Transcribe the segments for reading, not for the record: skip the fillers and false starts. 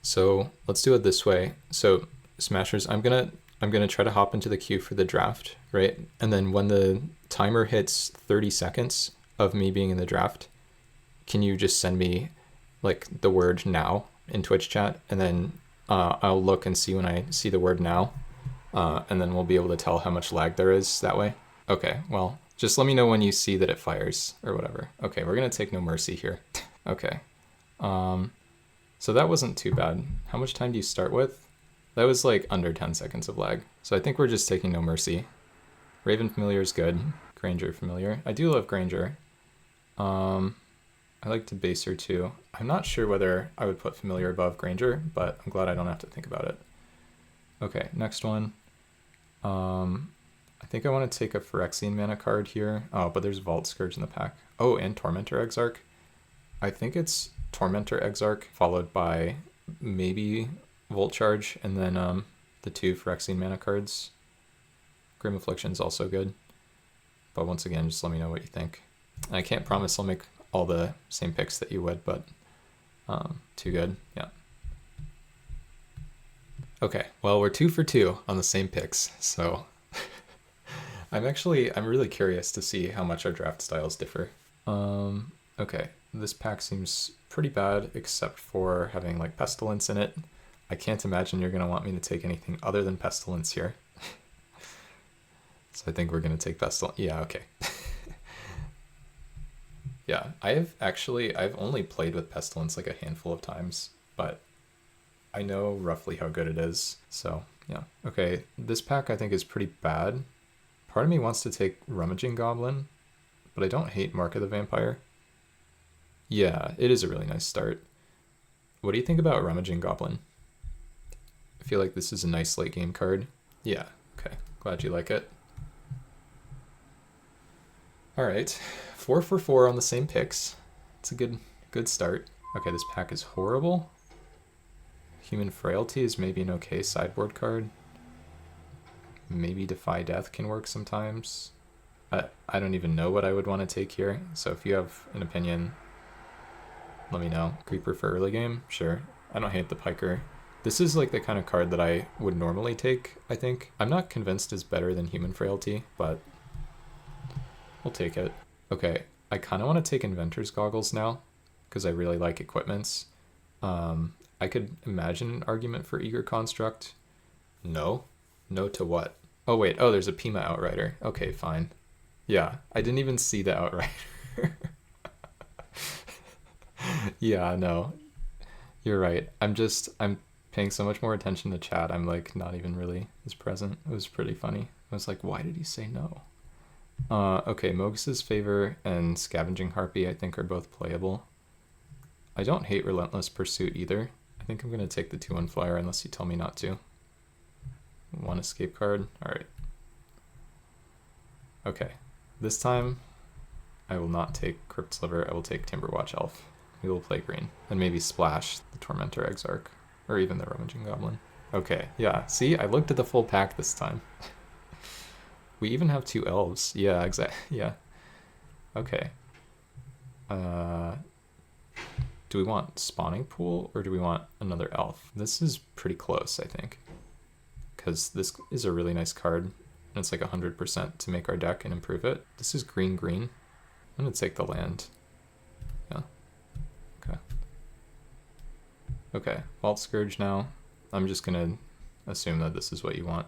So let's do it this way. So Smashers, I'm gonna try to hop into the queue for the draft, right? And then when the timer hits 30 seconds of me being in the draft, can you just send me like the word now in Twitch chat, and then I'll look and see when I see the word now, and then we'll be able to tell how much lag there is that way. Okay, well, just let me know when you see that it fires or whatever. Okay, we're gonna take no mercy here. Okay. So that wasn't too bad. How much time do you start with? That was like under 10 seconds of lag. So I think we're just taking no mercy. Raven Familiar is good. Granger Familiar. I do love Granger. I like Debaser too. I'm not sure whether I would put Familiar above Granger, but I'm glad I don't have to think about it. Okay, next one. I think I want to take a Phyrexian mana card here. Oh, but there's Vault Scourge in the pack. Oh, and Tormentor Exarch. I think it's Tormentor Exarch followed by maybe Volt Charge, and then the 2 Phyrexian mana cards. Grim Affliction is also good. But once again, just let me know what you think. And I can't promise I'll make all the same picks that you would, but too good, yeah. Okay, well, we're 2 for 2 on the same picks, so I'm really curious to see how much our draft styles differ. Okay, this pack seems pretty bad except for having like Pestilence in it. I can't imagine you're gonna want me to take anything other than Pestilence here. So I think we're gonna take Pestilence. Yeah, okay. Yeah, I've only played with Pestilence like a handful of times, but I know roughly how good it is, so yeah. Okay, this pack I think is pretty bad. Part of me wants to take Rummaging Goblin, but I don't hate Mark of the Vampire. Yeah, it is a really nice start. What do you think about Rummaging Goblin? I feel like this is a nice late game card. Yeah, okay, glad you like it. Alright, 4 for 4 on the same picks. It's a good start. Okay, this pack is horrible. Human Frailty is maybe an okay sideboard card. Maybe Defy Death can work sometimes. I don't even know what I would want to take here, so if you have an opinion, let me know. Creeper for early game? Sure. I don't hate the Piker. This is like the kind of card that I would normally take, I think. I'm not convinced it's better than Human Frailty, but we'll take it. Okay, I kind of want to take Inventor's Goggles now, because I really like equipments. I could imagine an argument for Eager Construct. No? No to what? Oh wait, oh there's a Pima Outrider. Okay, fine. Yeah, I didn't even see the Outrider. Yeah, no. You're right. I'm paying so much more attention to chat, I'm like not even really as present. It was pretty funny. I was like, why did he say no? Okay, Mogus's Favor and Scavenging Harpy I think are both playable. I don't hate Relentless Pursuit either. I think I'm going to take the 2-1 flyer unless you tell me not to. 1 escape card. Alright. Okay. This time, I will not take Crypt Sliver. I will take Timberwatch Elf. We will play green. And maybe splash the Tormentor Exarch. Or even the Rummaging Goblin. Okay, yeah. See, I looked at the full pack this time. We even have 2 elves. Yeah, exactly. Yeah. Okay. Do we want Spawning Pool or do we want another elf? This is pretty close, I think. Because this is a really nice card. And it's like 100% to make our deck and improve it. This is green. I'm going to take the land. Yeah. Okay. Okay. Vault Scourge now. I'm just going to assume that this is what you want.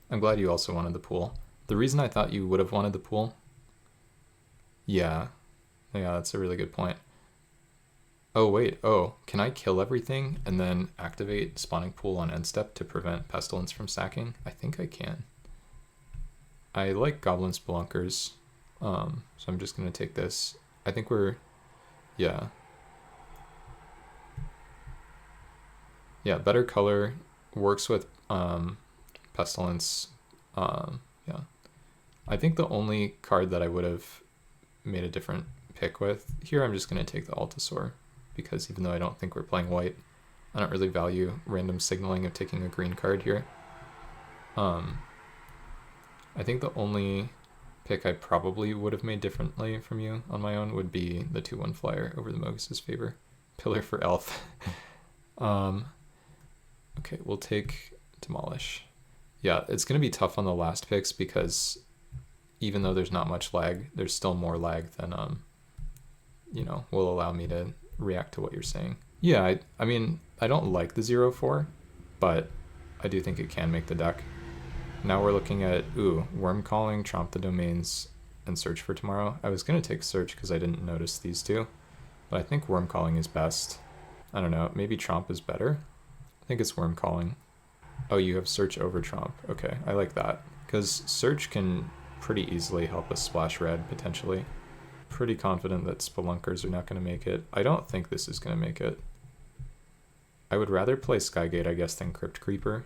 I'm glad you also wanted the pool. The reason I thought you would have wanted the pool... Yeah, that's a really good point. Oh, wait. Oh, can I kill everything and then activate Spawning Pool on end step to prevent Pestilence from sacking? I think I can. I like Goblin Spelunkers, so I'm just going to take this. I think we're... Yeah. Yeah, better color works with Pestilence. Yeah. I think the only card that I would have made a different pick with here, I'm just going to take the Altasaur, because even though I don't think we're playing white, I don't really value random signaling of taking a green card here. I think the only pick I probably would have made differently from you on my own would be the 2-1 flyer over the Mogus's Favor, Pillar for elf. Okay, we'll take demolish. Yeah, it's going to be tough on the last picks because even though there's not much lag, there's still more lag than, will allow me to react to what you're saying. Yeah, I mean, I don't like the 0-4, but I do think it can make the deck. Now we're looking at, Worm Calling, Tromp the Domains, and Search for Tomorrow. I was going to take Search because I didn't notice these two, but I think Worm Calling is best. I don't know, maybe Tromp is better? I think it's Worm Calling. Oh, you have Search over Tromp. Okay, I like that. Because Search can pretty easily help us splash red, potentially. Pretty confident that Spelunkers are not going to make it. I don't think this is going to make it. I would rather play Skygate, I guess, than Crypt Creeper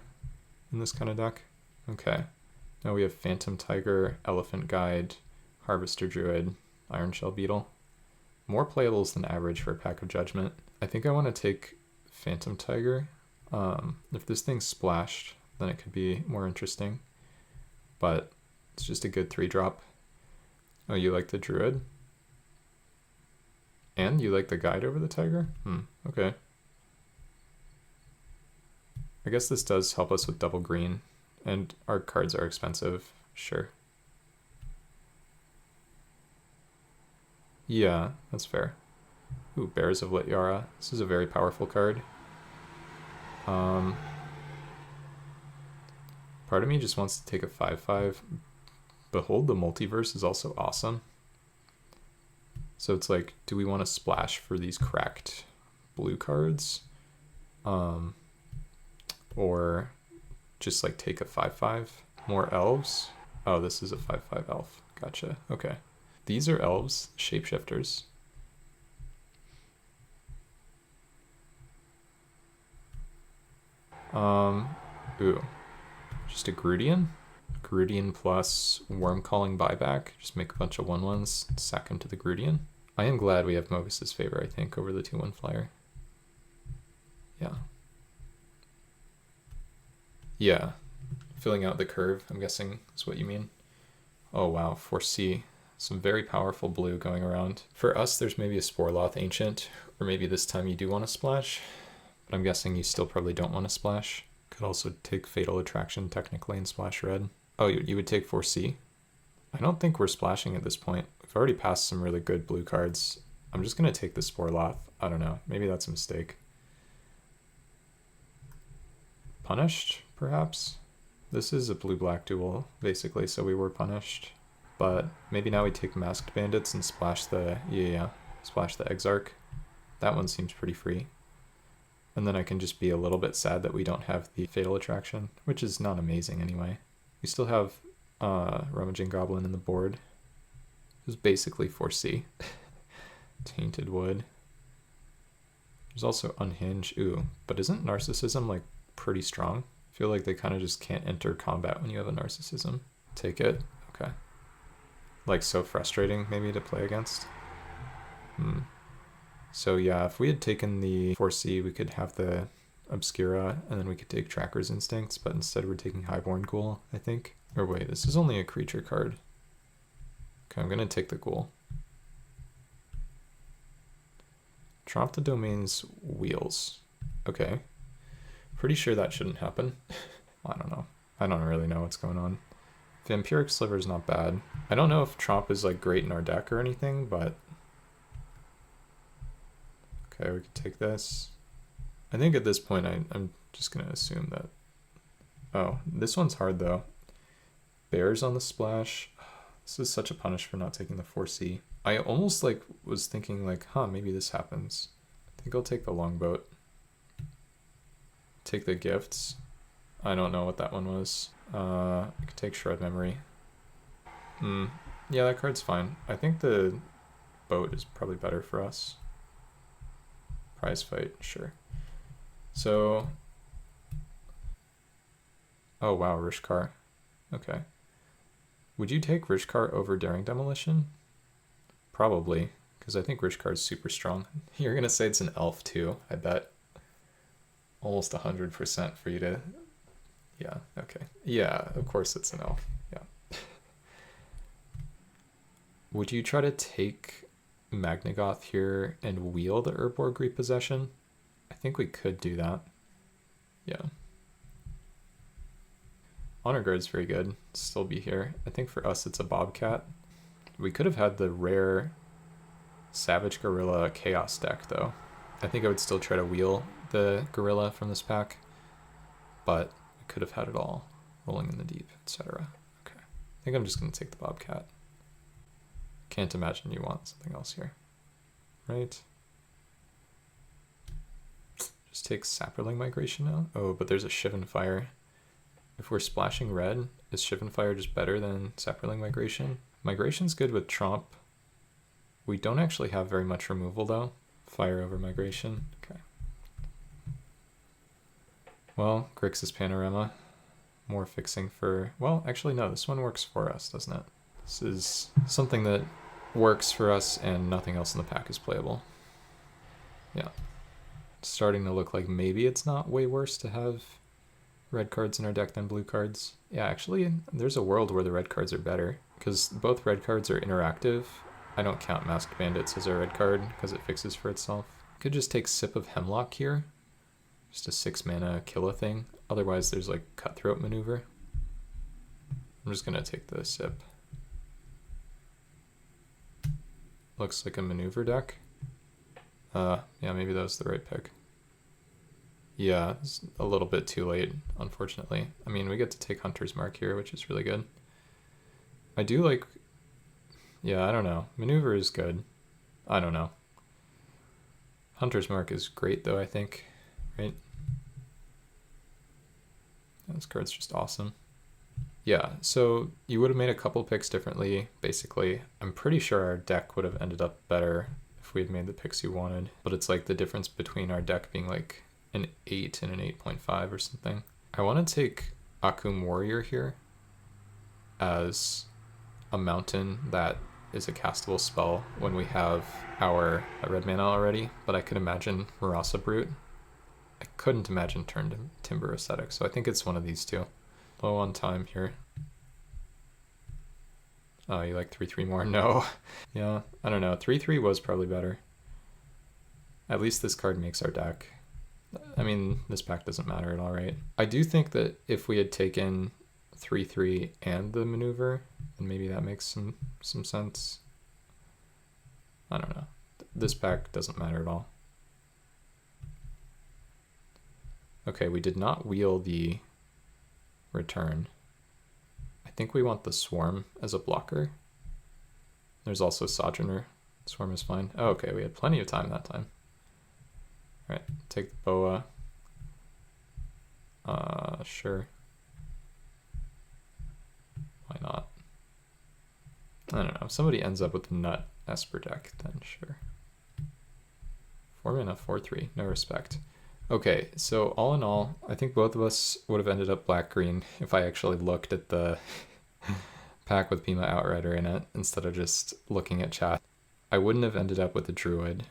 in this kind of deck. Okay. Now we have Phantom Tiger, Elephant Guide, Harvester Druid, Iron Shell Beetle. More playables than average for a pack of Judgment. I think I want to take Phantom Tiger. If this thing's splashed, then it could be more interesting. But it's just a good 3-drop. Oh, you like the Druid? And you like the Guide over the Tiger? Okay. I guess this does help us with double green, and our cards are expensive, sure. Yeah, that's fair. Ooh, Bears of Lityara. This is a very powerful card. Part of me just wants to take a 5/5. Behold the Multiverse is also awesome. So it's like, do we want to splash for these cracked blue cards? Or just like take a 5/5. More elves. Oh, this is a 5/5 elf. Gotcha. Okay. These are elves, shapeshifters. Just a Grudian. Grudian plus Worm Calling Buyback. Just make a bunch of 1/1s, sack him to the Grudian. I am glad we have Mogus's Favor, I think, over the 2/1 flyer. Yeah. Yeah. Filling out the curve, I'm guessing, is what you mean. Oh wow, Foresee. Some very powerful blue going around. For us, there's maybe a Sporloth Ancient, or maybe this time you do want to splash, but I'm guessing you still probably don't want to splash. Could also take Fatal Attraction technically and splash red. Oh, you would take Foresee? I don't think we're splashing at this point. We've already passed some really good blue cards. I'm just going to take the Sporloth. I don't know. Maybe that's a mistake. Punished, perhaps? This is a blue-black duel, basically, so we were punished. But maybe now we take Masked Bandits and splash the... splash the Exarch. That one seems pretty free. And then I can just be a little bit sad that we don't have the Fatal Attraction, which is not amazing anyway. We still have Rummaging Goblin in the board. It was basically Foresee. Tainted Wood. There's also Unhinge. Ooh, but isn't Narcissism like pretty strong? I feel like they kind of just can't enter combat when you have a Narcissism. Take it? Okay. Like so frustrating maybe to play against. So yeah, if we had taken the Foresee, we could have the Obscura, and then we could take Tracker's Instincts, but instead we're taking Highborn Ghoul, I think. Or wait, this is only a creature card. Okay, I'm gonna take the Ghoul. Tromp the Domain's Wheels. Okay. Pretty sure that shouldn't happen. I don't know. I don't really know what's going on. Vampiric Sliver's not bad. I don't know if Tromp is like great in our deck or anything, but... Okay, we could take this. I think at this point I'm just going to assume that... Oh, this one's hard though. Bears on the splash. This is such a punish for not taking the Foresee. I almost like was thinking like, maybe this happens. I think I'll take the Longboat. Take the Gifts. I don't know what that one was. I could take Shred Memory. Yeah, that card's fine. I think the Boat is probably better for us. Prize Fight, sure. So... Oh wow, Rishkar. Okay. Would you take Rishkar over Daring Demolition? Probably, because I think Rishkar is super strong. You're going to say it's an elf too, I bet. Almost 100% for you to... Yeah, okay. Yeah, of course it's an elf. Yeah. Would you try to take Magnagoth here and wheel the Urborg repossession. I think we could do that. Yeah. Honor Guard's very good. Still be here. I think for us it's a Bobcat. We could have had the rare Savage Gorilla Chaos deck though. I think I would still try to wheel the Gorilla from this pack, but we could have had it all. Rolling in the Deep, etc. Okay. I think I'm just going to take the Bobcat. Can't imagine you want something else here. Right? Just take Saproling Migration now. Oh, but there's a Shivan Fire. If we're splashing red, is Shivan Fire just better than Saproling Migration? Migration's good with Tromp. We don't actually have very much removal though. Fire over Migration. Okay. Well, Grixis Panorama. More fixing for... Well, actually no, this one works for us, doesn't it? This is something that works for us and nothing else in the pack is playable. Yeah. It's starting to look like maybe it's not way worse to have red cards in our deck than blue cards. Yeah, actually, there's a world where the red cards are better, because both red cards are interactive. I don't count Masked Bandits as a red card, because it fixes for itself. Could just take Sip of Hemlock here. Just a 6 mana kill a thing. Otherwise, there's like Cutthroat Maneuver. I'm just going to take the Sip. Looks like a maneuver deck. Yeah, maybe that was the right pick. Yeah, it's a little bit too late, unfortunately. I mean, we get to take Hunter's Mark here, which is really good. I do like... Yeah, I don't know. Maneuver is good. I don't know. Hunter's Mark is great, though, I think. Right? Yeah, this card's just awesome. Yeah, so you would have made a couple picks differently, basically. I'm pretty sure our deck would have ended up better if we had made the picks you wanted. But it's like the difference between our deck being like an 8 and an 8.5 or something. I want to take Akum Warrior here as a mountain that is a castable spell when we have our red mana already, but I could imagine Murasa Brute. I couldn't imagine Turn Timber Ascetic, so I think it's one of these two. Low on time here. Oh, you like 3/3 more? No. Yeah, I don't know. 3/3 was probably better. At least this card makes our deck. I mean, this pack doesn't matter at all, right? I do think that if we had taken 3/3 and the maneuver, then maybe that makes some sense. I don't know. This pack doesn't matter at all. Okay, we did not wheel the return. I think we want the Swarm as a blocker. There's also Sojourner. Swarm is fine. Oh, okay, we had plenty of time that time. Alright, take the Boa. Sure. Why not? I don't know. If somebody ends up with the Nut Esper deck, then sure. 4 mana, 4/3. No respect. Okay, so all in all, I think both of us would have ended up black-green if I actually looked at the pack with Pima Outrider in it instead of just looking at chat. I wouldn't have ended up with a Druid.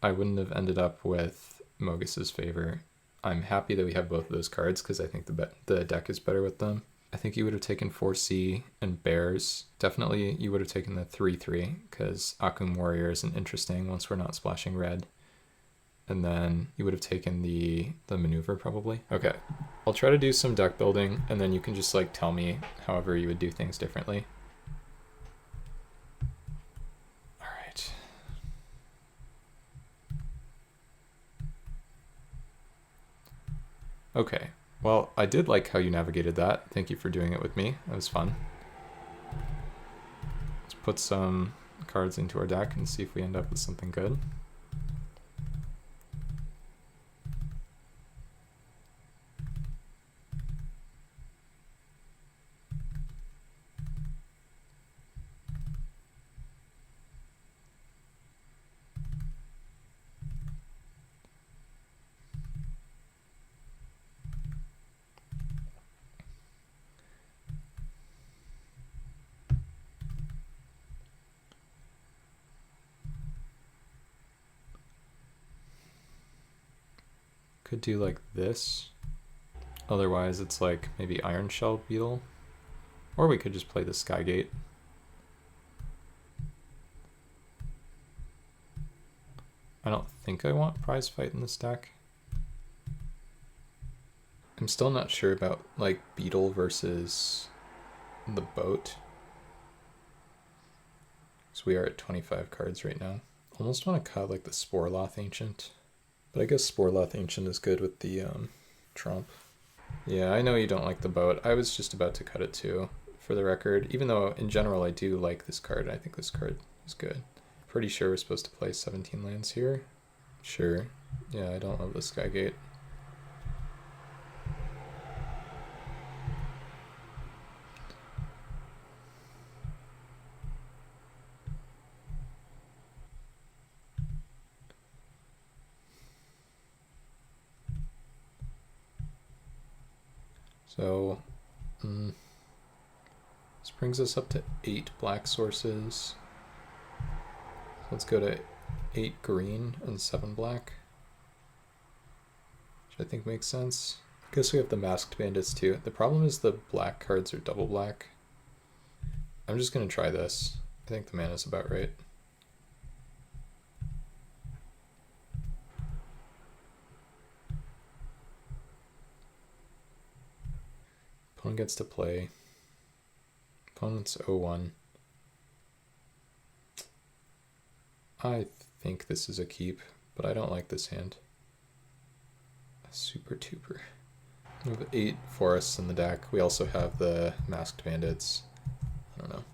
I wouldn't have ended up with Mogus's Favor. I'm happy that we have both of those cards because I think the deck is better with them. I think you would have taken 4C and Bears. Definitely you would have taken the 3/3 because Akum Warrior isn't interesting once we're not splashing red. And then you would have taken the maneuver probably. Okay, I'll try to do some deck building and then you can just like tell me however you would do things differently. All right. Okay, well, I did like how you navigated that. Thank you for doing it with me. That was fun. Let's put some cards into our deck and see if we end up with something good. Could do like this. Otherwise it's like maybe Iron Shell Beetle. Or we could just play the Skygate. think I want prize fight in this deck. I'm still not sure about like beetle versus the boat. So we are at 25 cards right now. Almost want to cut like the Sporloth Ancient. But I guess Sporloth Ancient is good with the Trump. Yeah, I know you don't like the boat. I was just about to cut it too, for the record. Even though in general I do like this card. I think this card is good. Pretty sure we're supposed to play 17 lands here. Sure. Yeah, I don't love the Skygate. So, this brings us up to 8 black sources. Let's go to 8 green and 7 black, which I think makes sense. I guess we have the Masked Bandits too. The problem is the black cards are double black. I'm just going to try this. I think the mana is about right. Opponent gets to play. Opponent's 0-1. I think this is a keep, but I don't like this hand. Super Tuber. We have 8 forests in the deck. We also have the Masked Bandits. I don't know.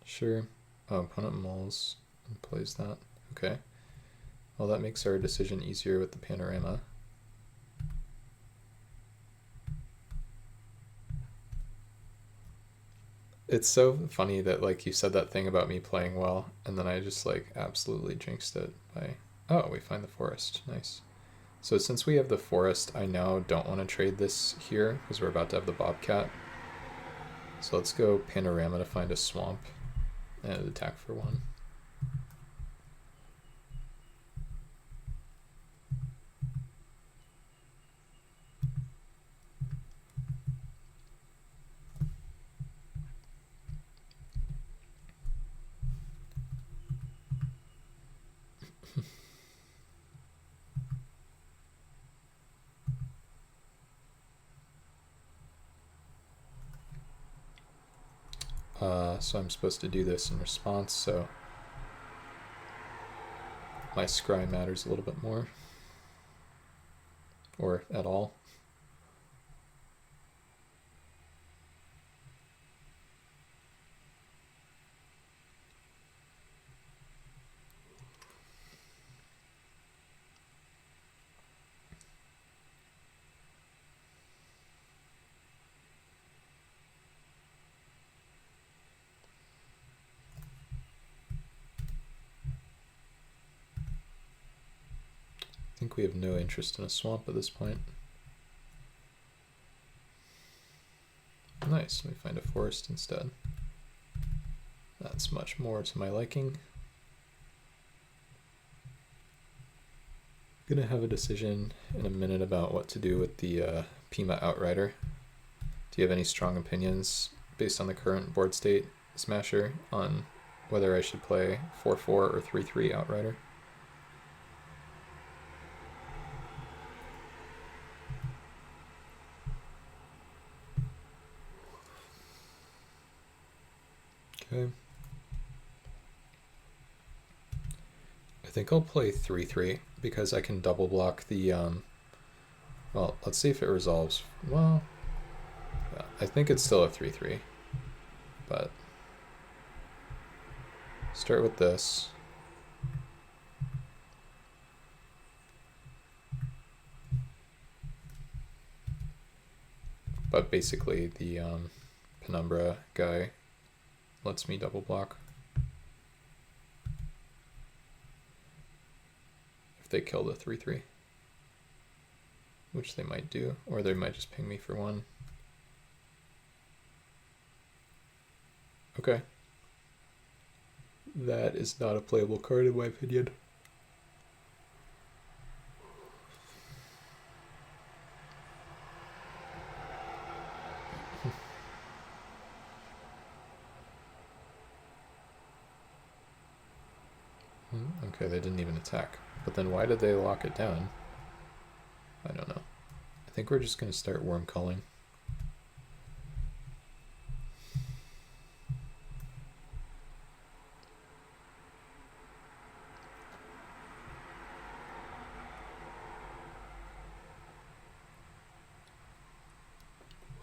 Sure. Oh, opponent mulls and plays that. Okay. Well, that makes our decision easier with the panorama. It's so funny that like you said that thing about me playing well, and then I just like absolutely jinxed it by... Oh, we find the forest. Nice. So since we have the forest, I now don't want to trade this here because we're about to have the Bobcat. So let's go panorama to find a swamp and attack for 1. So I'm supposed to do this in response, so my scry matters a little bit more. Or at all. I think we have no interest in a swamp at this point. Nice, we find a forest instead. That's much more to my liking. I'm gonna have a decision in a minute about what to do with the Pima Outrider. Do you have any strong opinions based on the current board state, Smasher, on whether I should play 4-4 or 3-3 Outrider? Okay. I think I'll play 3-3 because I can double block the, well, let's see if it resolves. Well, yeah, I think it's still a 3-3, but start with this. But basically the Penumbra guy lets me double block if they kill the 3-3, which they might do, or they might just ping me for 1. Okay. That is not a playable card in my opinion. Okay, they didn't even attack. But then why did they lock it down? I don't know. I think we're just going to start worm culling.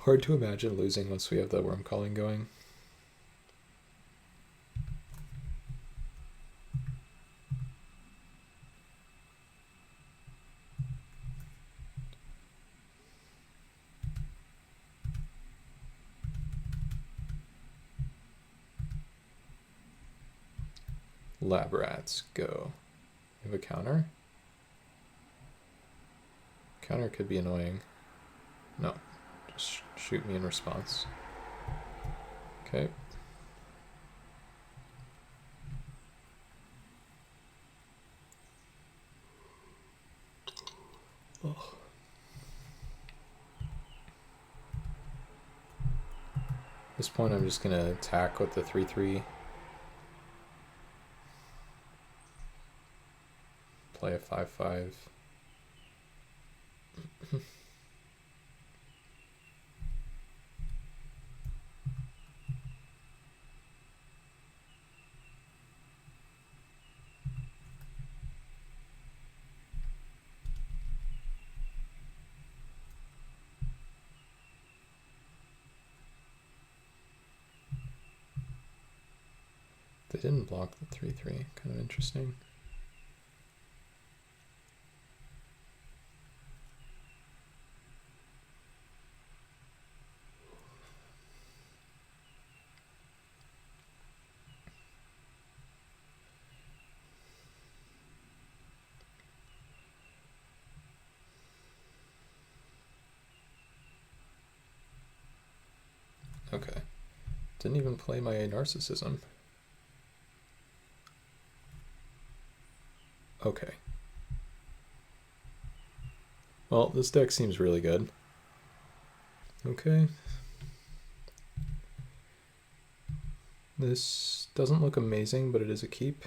Hard to imagine losing once we have the worm culling going. Lab rats, go. We have a counter? Counter could be annoying. No, just shoot me in response. Okay. Oh. At this point, I'm just going to attack with the 3/3. Play a 5/5. They didn't block the 3/3. Kind of interesting. Okay. Didn't even play my narcissism. Okay. Well, this deck seems really good. Okay. This doesn't look amazing, but it is a keep.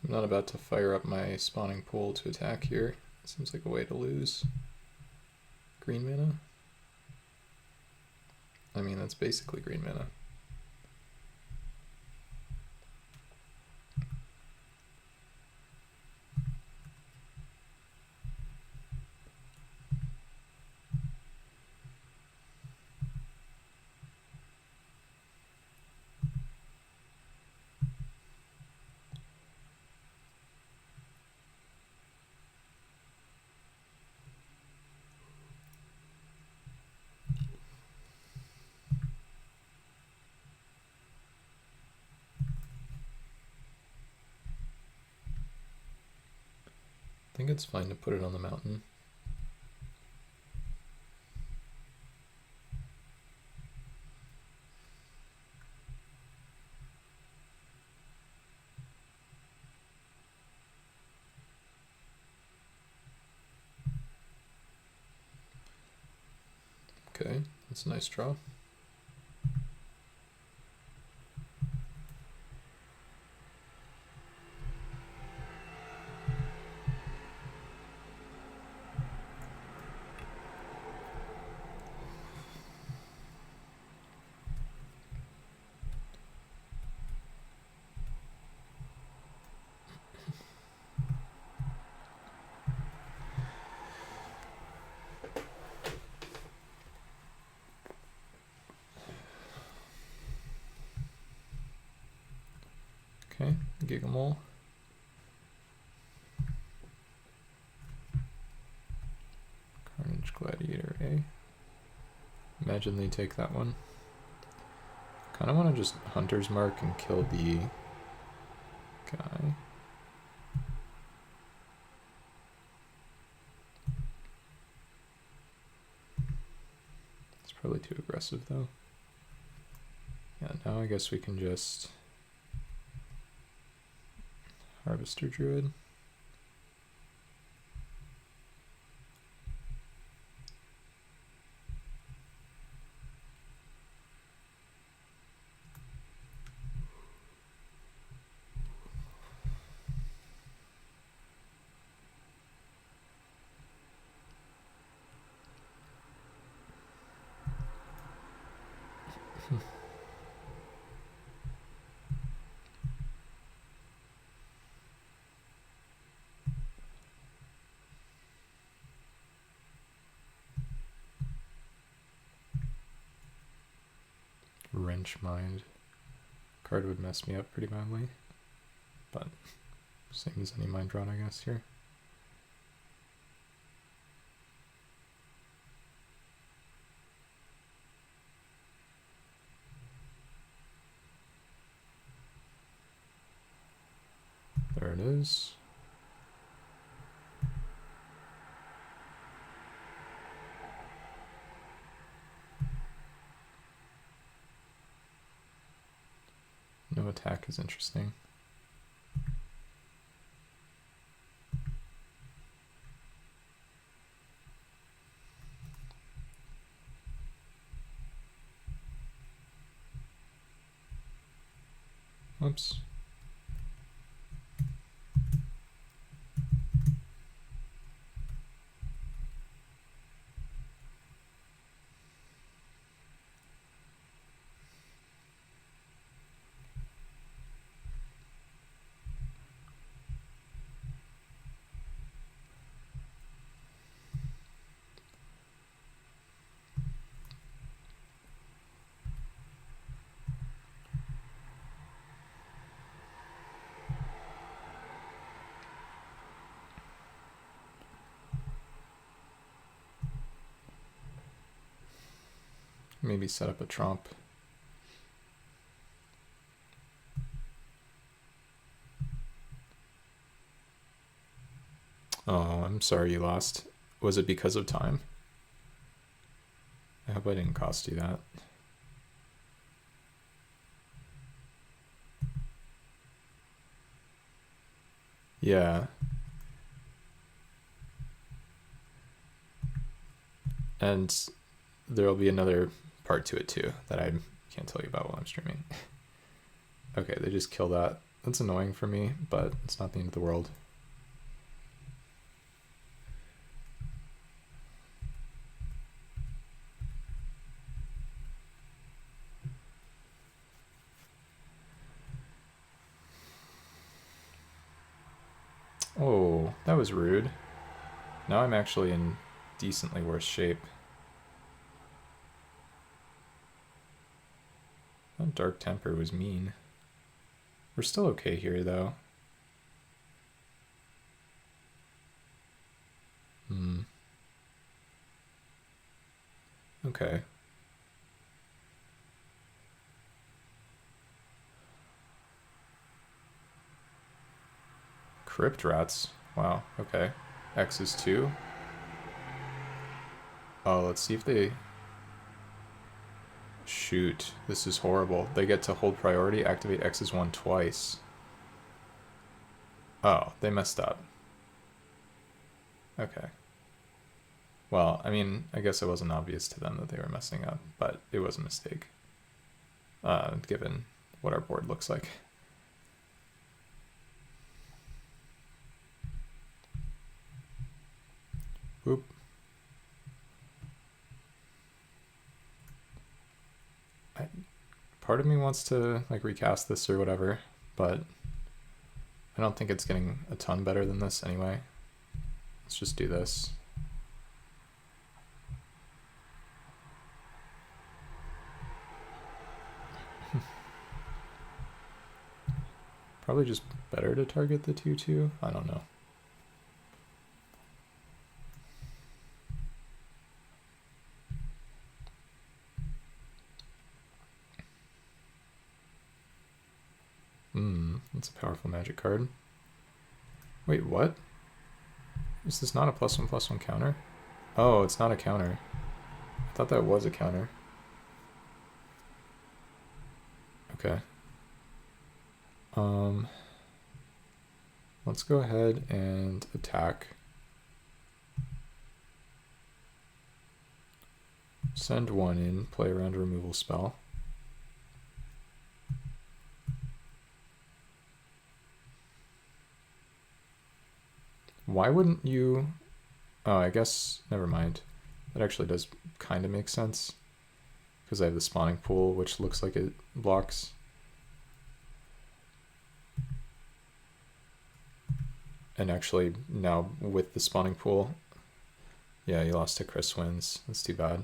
I'm not about to fire up my spawning pool to attack here. Seems like a way to lose green mana. I mean, that's basically green mana. I think it's fine to put it on the mountain. Okay, that's a nice draw. Okay, Gigamole. Carnage Gladiator A. Imagine they take that one. Kind of want to just Hunter's Mark and kill the guy. Probably too aggressive though. Yeah, now I guess we can just Harvester Druid. Wrench Mind. Card would mess me up pretty badly, but same as any mind drawn, I guess, here. There it is. No attack is interesting. Oops. Maybe set up a tromp. Oh, I'm sorry you lost. Was it because of time? I hope I didn't cost you that. Yeah. And there'll be another part to it too that I can't tell you about while I'm streaming. Okay, they just kill that. That's annoying for me, but it's not the end of the world. Oh, that was rude. Now I'm actually in decently worse shape. That Dark Temper was mean. We're still okay here, though. Okay. Crypt Rats. Wow, okay. X is 2. Oh, let's see if they... Shoot, this is horrible. They get to hold priority, activate X is 1 twice. Oh, they messed up. Okay. Well, I mean, I guess it wasn't obvious to them that they were messing up, but it was a mistake. Given what our board looks like. Oop. Part of me wants to like recast this or whatever, but I don't think it's getting a ton better than this anyway. Let's just do this. Probably just better to target the 2/2. I don't know. That's a powerful magic card. Wait, what? Is this not a +1/+1 counter? Oh, it's not a counter. I thought that was a counter. Okay. Let's go ahead and attack. Send one in, play around a removal spell. Why wouldn't you... Oh, I guess, never mind. That actually does kind of make sense. Because I have the spawning pool, which looks like it blocks. And actually, now with the spawning pool, yeah, you lost to Chris Wins. That's too bad.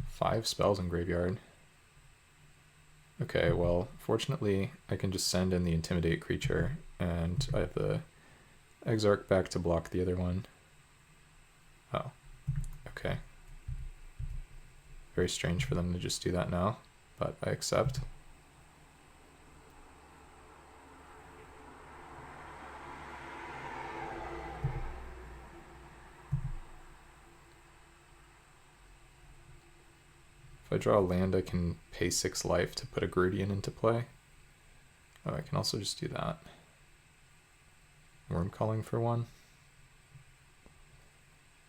5 spells in graveyard. Okay, well, fortunately, I can just send in the Intimidate creature, and I have the Exarch back to block the other one. Oh, okay. Very strange for them to just do that now, but I accept. If I draw a land, I can pay 6 life to put a Grudian into play. Oh, I can also just do that. Worm Calling for 1.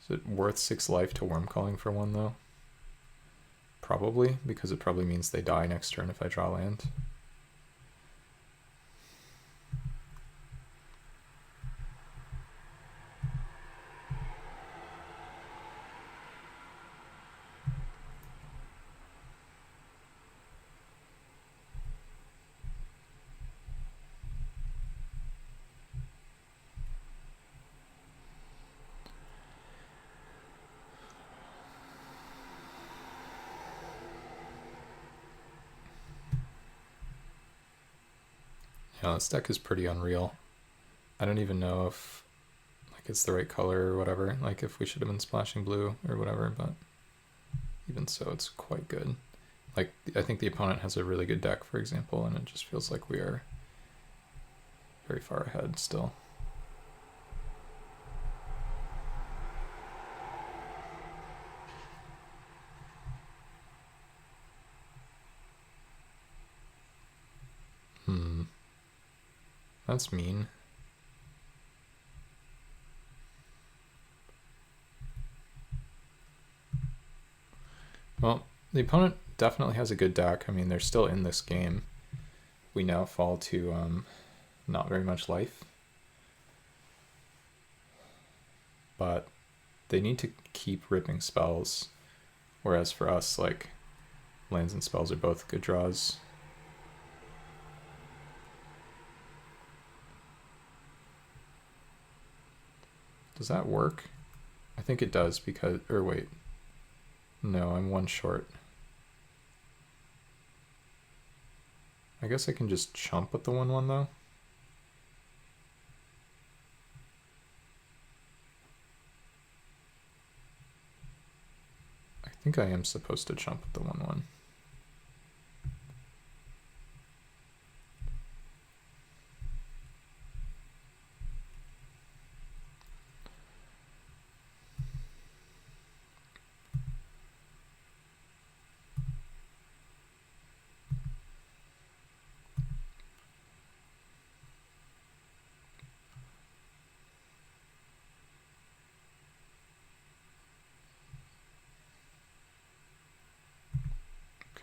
Is it worth 6 life to Worm Calling for 1 though? Probably, because it probably means they die next turn if I draw land. Yeah, this deck is pretty unreal. I don't even know if like it's the right color or whatever, like if we should have been splashing blue or whatever, but even so, it's quite good. Like, I think the opponent has a really good deck, for example, and it just feels like we are very far ahead still. That's mean. Well, the opponent definitely has a good deck. I mean, they're still in this game. We now fall to not very much life. But they need to keep ripping spells. Whereas for us, like, lands and spells are both good draws. Does that work? I think it does because, or wait. No, I'm 1 short. I guess I can just chump with the 1/1 though. I think I am supposed to chump with the 1/1.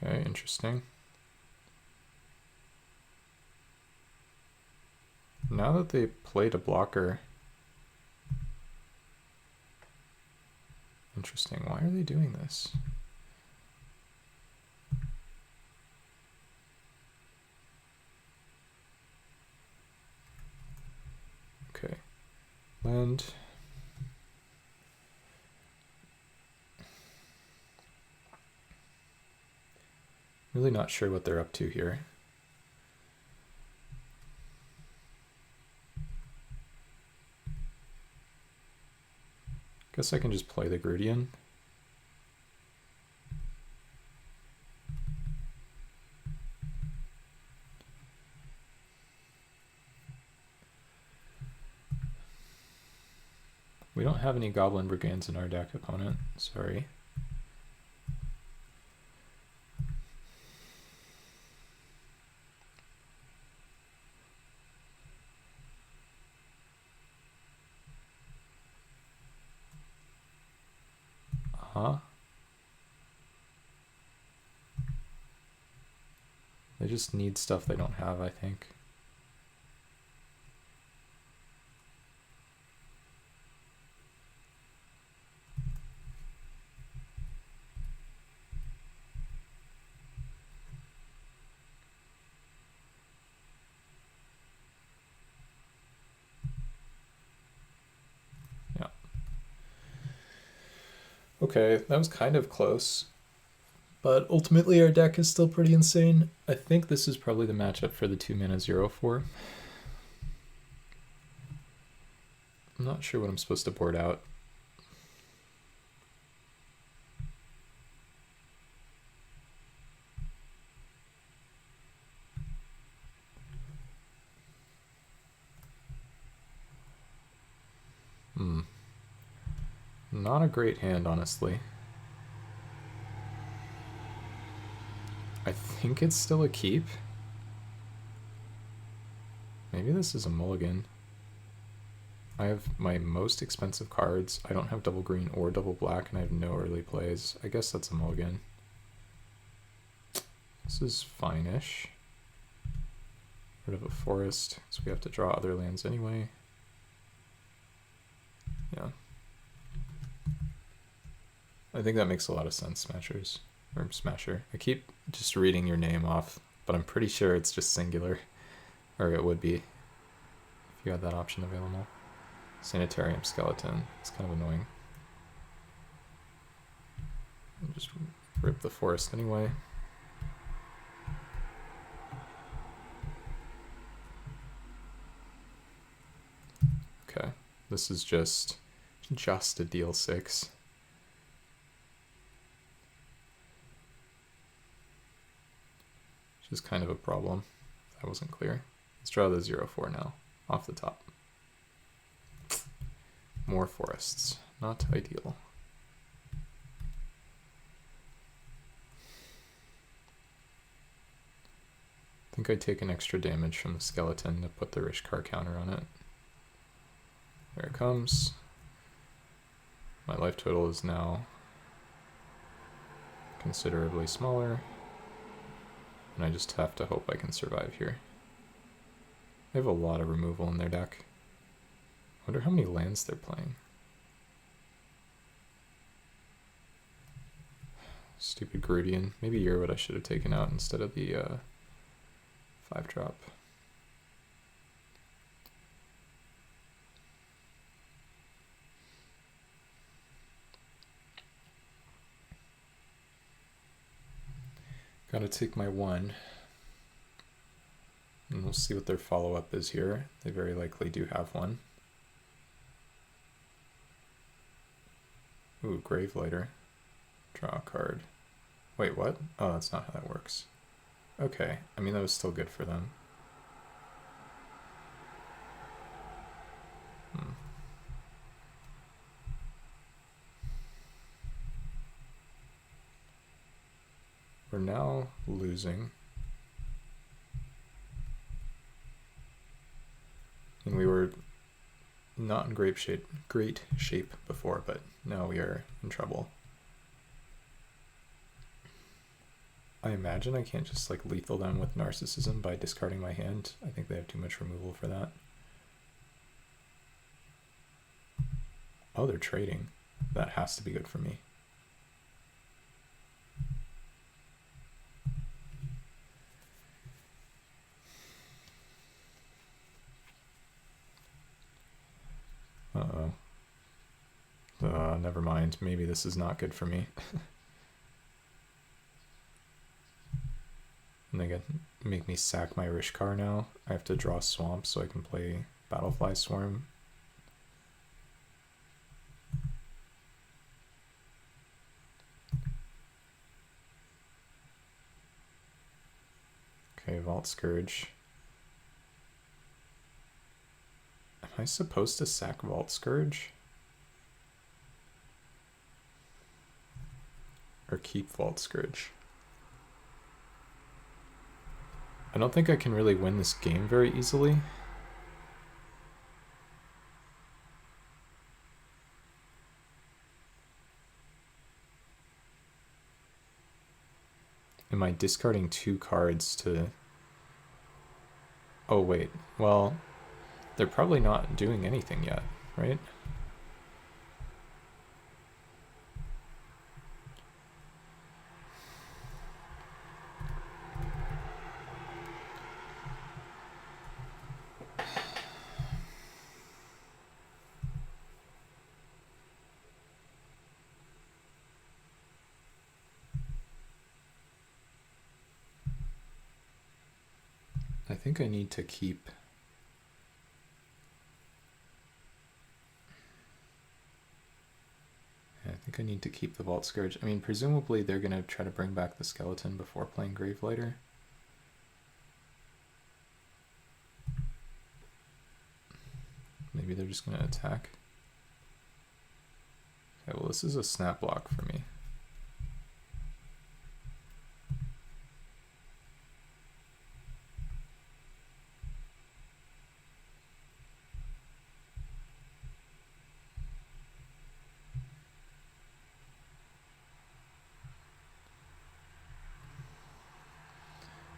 Okay, interesting. Now that they played a blocker... Interesting, why are they doing this? Okay, land... Really not sure what they're up to here. Guess I can just play the Grudian. We don't have any Goblin Brigands in our deck, opponent. Sorry. Huh? They just need stuff they don't have, I think. Yeah. Okay, that was kind of close. But ultimately, our deck is still pretty insane. I think this is probably the matchup for the 2-mana 0/4. I'm not sure what I'm supposed to board out. Not a great hand, honestly. I think it's still a keep. Maybe this is a mulligan. I have my most expensive cards. I don't have double green or double black, and I have no early plays. I guess that's a mulligan. This is fine-ish. Rid of a forest, so we have to draw other lands anyway. Yeah. I think that makes a lot of sense, Smashers. Or Smasher. I keep just reading your name off, but I'm pretty sure it's just singular. Or it would be, if you had that option available. Sanitarium Skeleton. It's kind of annoying. I'll just rip the forest anyway. Okay. This is just a deal 6. Which is kind of a problem. That wasn't clear. Let's draw the 0/4 now, off the top. More forests. Not ideal. I think I'd take an extra damage from the skeleton to put the Rishkar counter on it. There it comes. My life total is now considerably smaller. And I just have to hope I can survive here. They have a lot of removal in their deck. I wonder how many lands they're playing. Stupid Grudian. Maybe you're what I should have taken out instead of the 5-drop. Gotta take my 1. And we'll see what their follow-up is here. They very likely do have one. Ooh, Gravelighter. Draw a card. Wait, what? Oh, that's not how that works. Okay, I mean, that was still good for them. We're now losing. And we were not in great shape before, but now we are in trouble. I imagine I can't just like lethal them with Narcissism by discarding my hand. I think they have too much removal for that. Oh, they're trading. That has to be good for me. Uh-oh. Never mind. Maybe this is not good for me. And they make me sack my Rishkar now. I have to draw Swamp so I can play Battlefly Swarm. Okay, Vault Scourge. Am I supposed to sack Vault Scourge? Or keep Vault Scourge? I don't think I can really win this game very easily. am I discarding 2 cards to... Oh, wait. Well, they're probably not doing anything yet, right? I think I need to keep... I think I need to keep the Vault Scourge. I mean, presumably they're going to try to bring back the skeleton before playing Gravelighter. Maybe they're just going to attack. Okay, well, this is a snap block for me.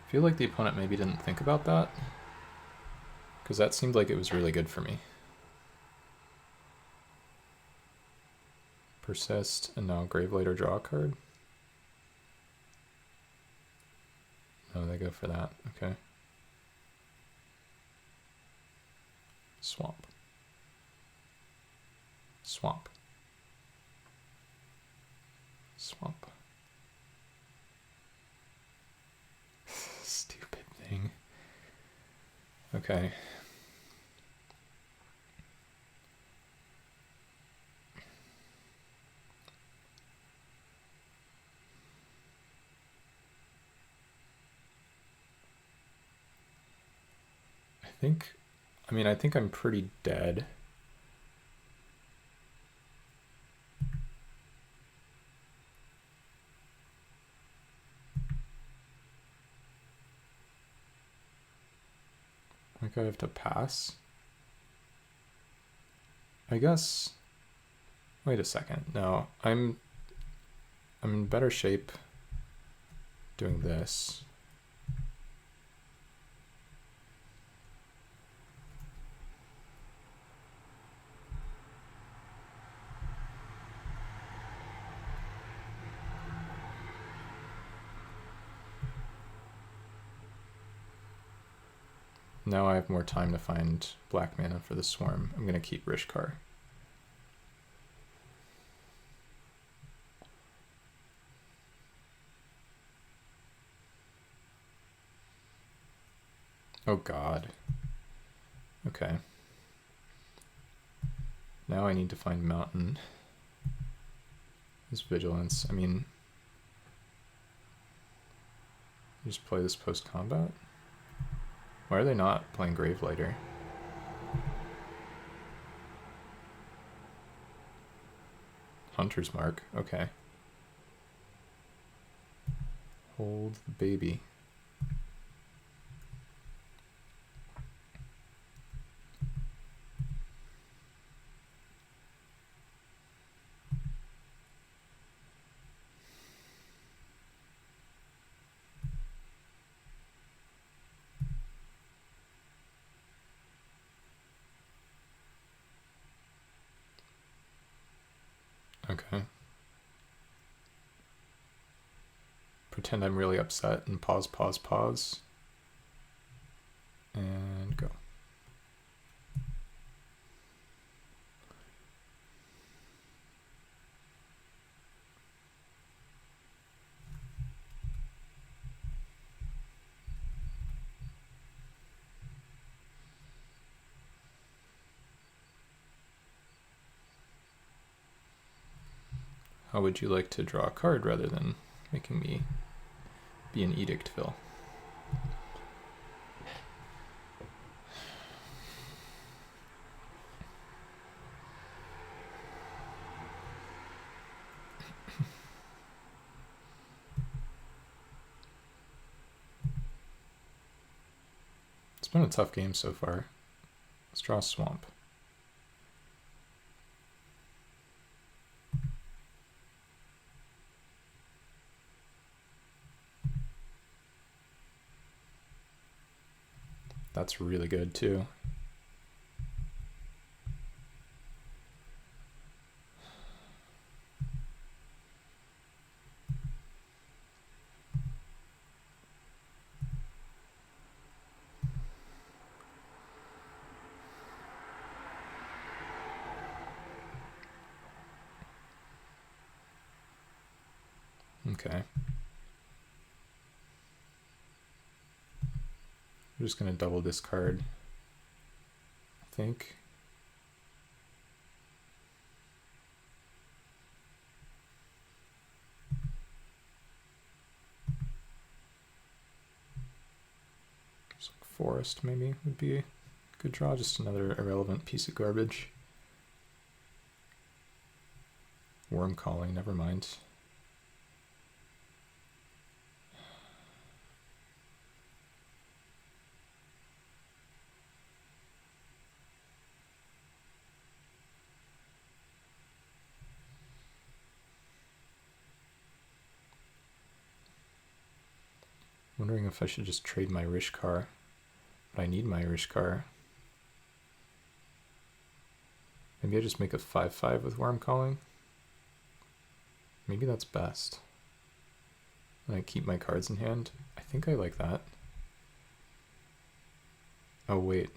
I feel like the opponent maybe didn't think about that, because that seemed like it was really good for me. Persist, and now Gravelighter draw a card. Oh, they go for that. Okay. Swamp. Swamp. Swamp. Stupid thing. Okay. I think I'm pretty dead. I think I have to pass. I guess. Wait a second. No, I'm in better shape doing this. Now I have more time to find black mana for the swarm. I'm going to keep Rishkar. Oh god. Okay. Now I need to find Mountain. His Vigilance. I mean... You just play this post-combat? Why are they not playing Gravelighter? Hunter's Mark, okay. Hold the baby. Okay. Pretend I'm really upset and pause, pause, pause. And go. How would you like to draw a card rather than making me be an Edictville? It's been a tough game so far. Let's draw a Swamp. That's really good too. Okay. I'm just gonna double discard, I think. Forest maybe would be a good draw, just another irrelevant piece of garbage. Worm calling, never mind. Wondering if I should just trade my Rishkar, but I need my Rishkar. Maybe I just make a 5/5 with Worm Calling. Maybe that's best. And I keep my cards in hand. I think I like that. Oh wait.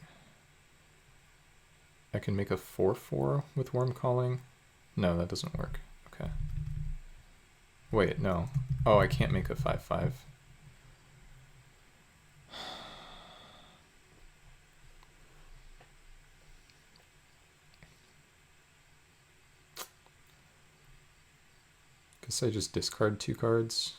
I can make a 4/4 with Worm Calling. No, that doesn't work. Okay. Wait, no. Oh, I can't make a 5/5. Guess I just discard 2 cards.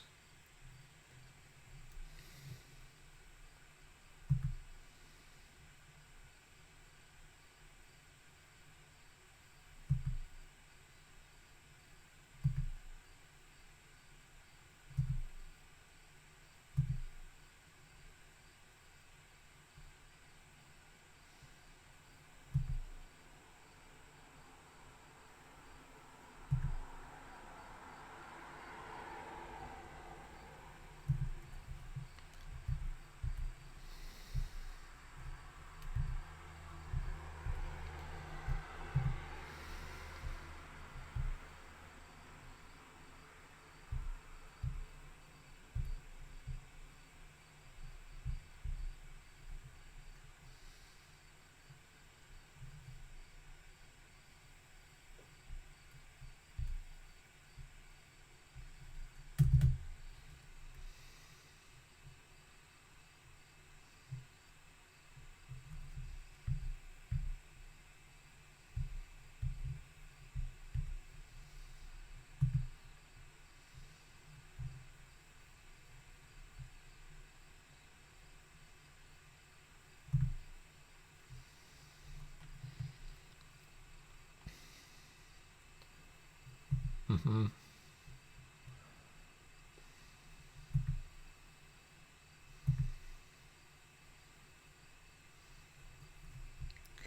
Mm-hmm.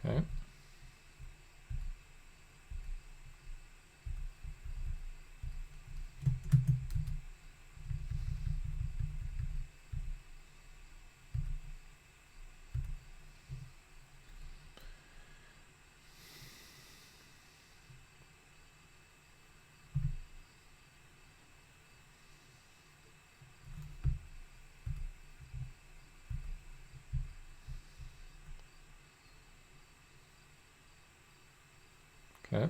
Okay. Okay.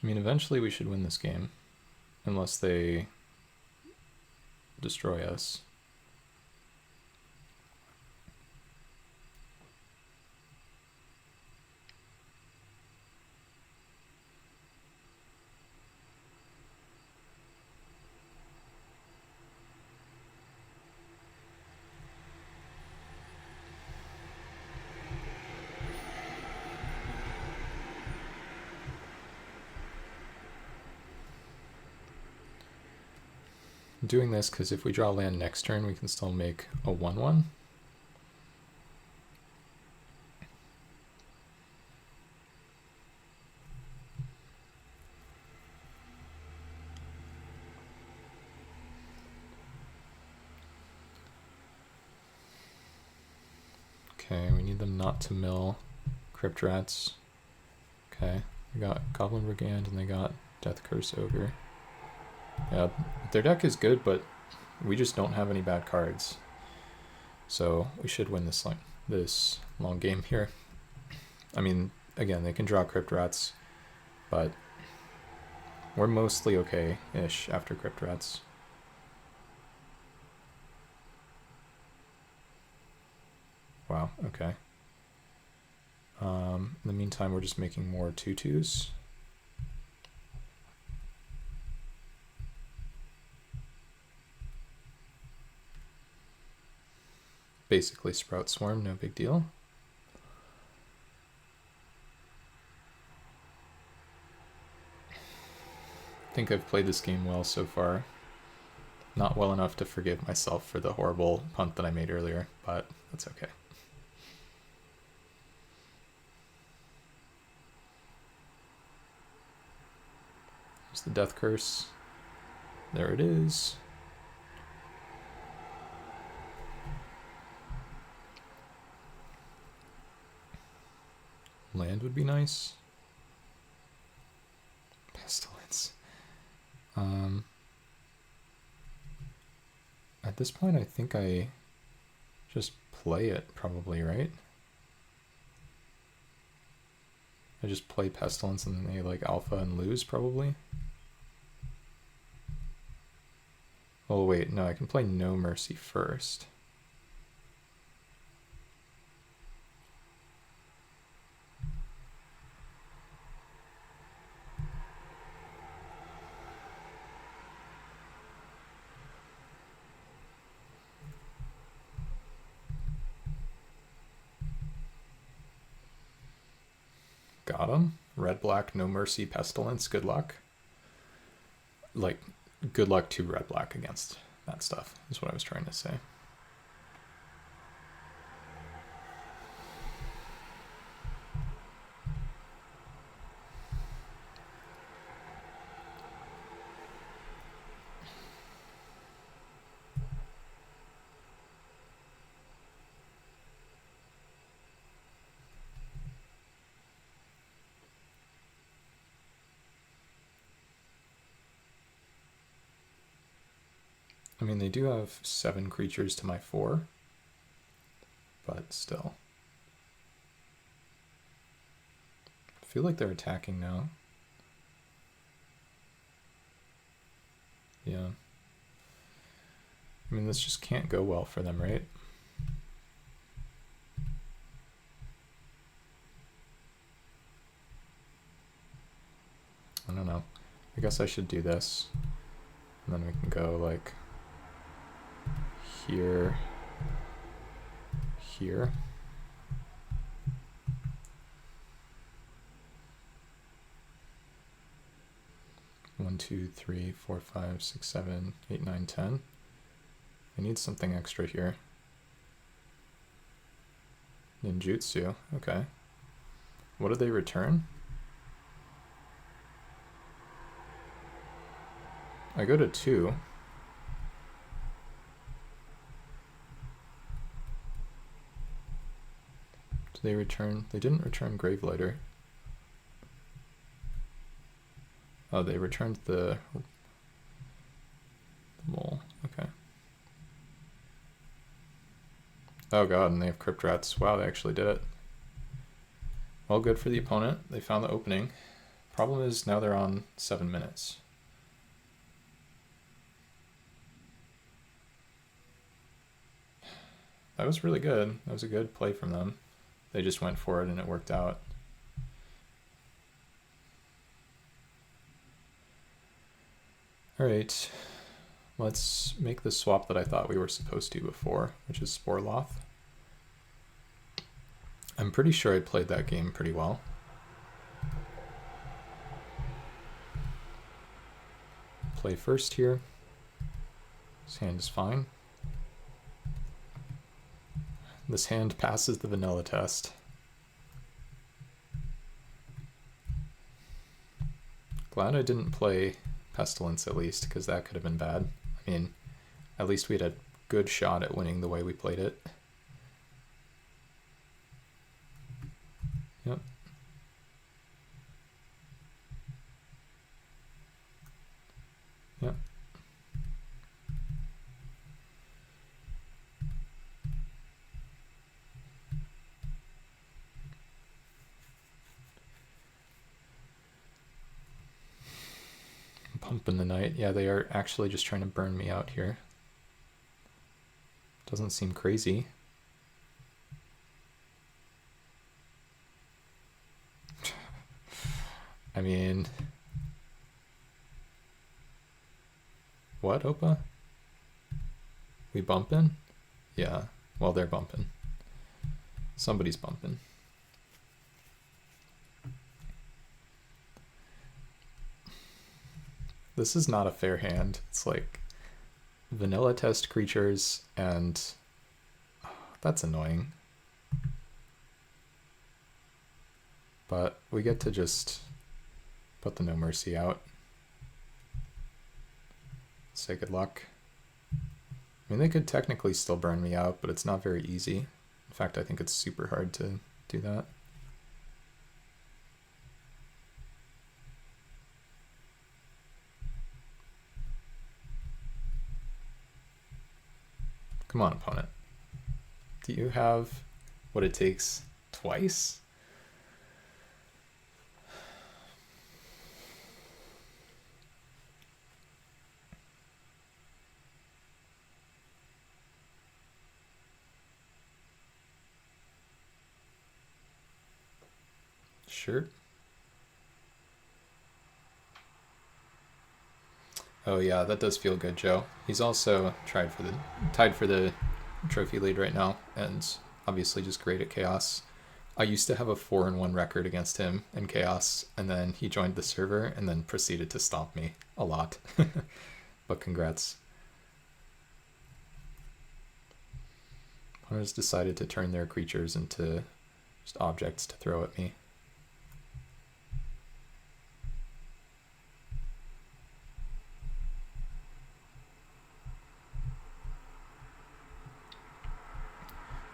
I mean, eventually we should win this game, unless they destroy us. I'm doing this because if we draw land next turn, we can still make a 1/1. Okay, we need them not to mill Crypt Rats. Okay, they got Goblin Brigand and they got Death Curse Ogre. Yeah, their deck is good, but we just don't have any bad cards. So we should win this long game here. I mean, again, they can draw Crypt Rats, but we're mostly okay-ish after Crypt Rats. Wow, okay. In the meantime, we're just making more 2/2s. Basically Sprout Swarm, no big deal. I think I've played this game well so far. Not well enough to forgive myself for the horrible punt that I made earlier, but that's okay. There's the Death Curse. There it is. Land would be nice. Pestilence. At this point, I think I just play it probably, right? I just play Pestilence and then they like alpha and lose probably. Oh wait, no, I can play No Mercy first. Got him. Red, black, No Mercy, Pestilence, good luck. Like, good luck to red, black against that stuff, is what I was trying to say. I mean, they do have 7 creatures to my 4, but still. I feel like they're attacking now. Yeah. I mean, this just can't go well for them, right? I don't know. I guess I should do this. And then we can go like here, here. One, 2, 3, 4, 5, 6, 7, 8, 9, 10. I need something extra here. Ninjutsu, okay. What did they return? I go to 2. Did they return? They didn't return Gravelighter. Oh, they returned the mole. Okay. Oh god, and they have Crypt Rats. Wow, they actually did it. Well, good for the opponent. They found the opening. Problem is now they're on 7 minutes. That was really good. That was a good play from them. They just went for it and it worked out. Alright, let's make the swap that I thought we were supposed to before, which is Sporloth. I'm pretty sure I played that game pretty well. Play first here. This hand is fine. This hand passes the vanilla test. Glad I didn't play Pestilence at least, because that could have been bad. I mean, at least we had a good shot at winning the way we played it. Yep. Yep. Pumping the night. Yeah, they are actually just trying to burn me out here. Doesn't seem crazy. I mean, what, Opa? We bumping? Yeah, well, they're bumping. Somebody's bumping. This is not a fair hand. It's like vanilla test creatures and that's annoying. But we get to just put the No Mercy out. Say good luck. I mean, they could technically still burn me out, but it's not very easy. In fact, I think it's super hard to do that. Come on, opponent. Do you have what it takes twice? Sure. Oh yeah, that does feel good, Joe. He's also tied for the trophy lead right now, and obviously just great at Chaos. I used to have a 4-1 record against him in Chaos, and then he joined the server and then proceeded to stomp me a lot. But congrats. Opponents decided to turn their creatures into just objects to throw at me.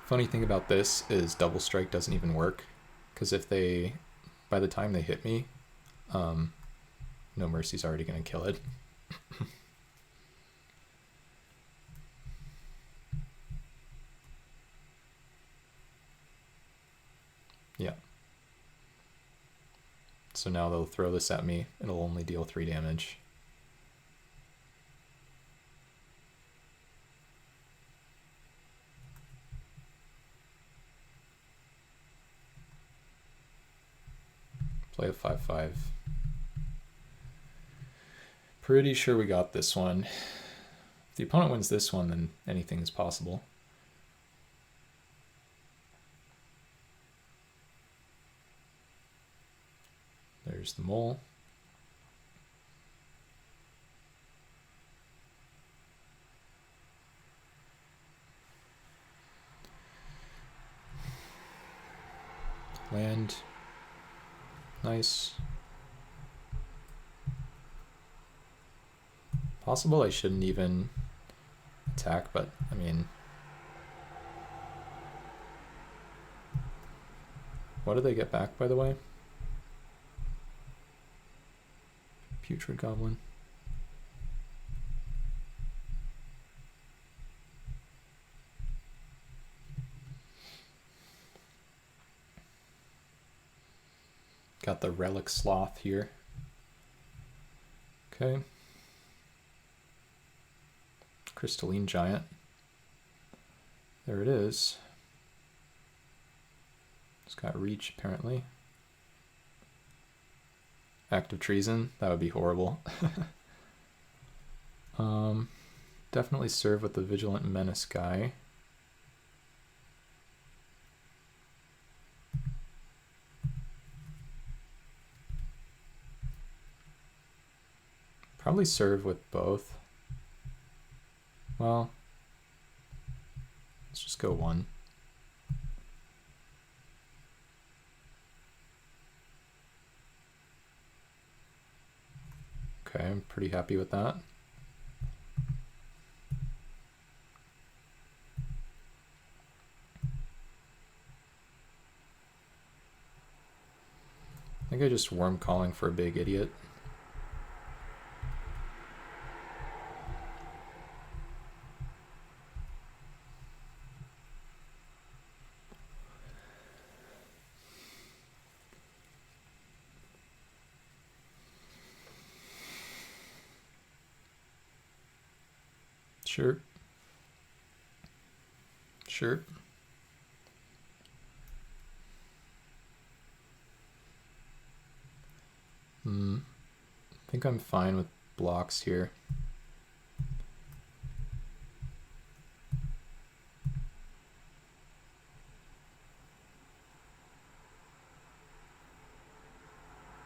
Funny thing about this is double strike doesn't even work, because if they, by the time they hit me, No Mercy's already going to kill it. Yeah. So now they'll throw this at me. It'll only deal 3 damage. Play a 5/5. Pretty sure we got this one. If the opponent wins this one, then anything is possible. There's the mole. Land. Nice. Possible I shouldn't even attack, but I mean, what did they get back, by the way? Putrid Goblin. Got the Relic Sloth here. Okay. Crystalline Giant. There it is. It's got reach, apparently. Act of treason, that would be horrible. Definitely serve with the Vigilant Menace guy. Probably serve with both. Well, let's just go 1. Okay, I'm pretty happy with that. think I just worm calling for a big idiot. Sure. Sure. I think I'm fine with blocks here.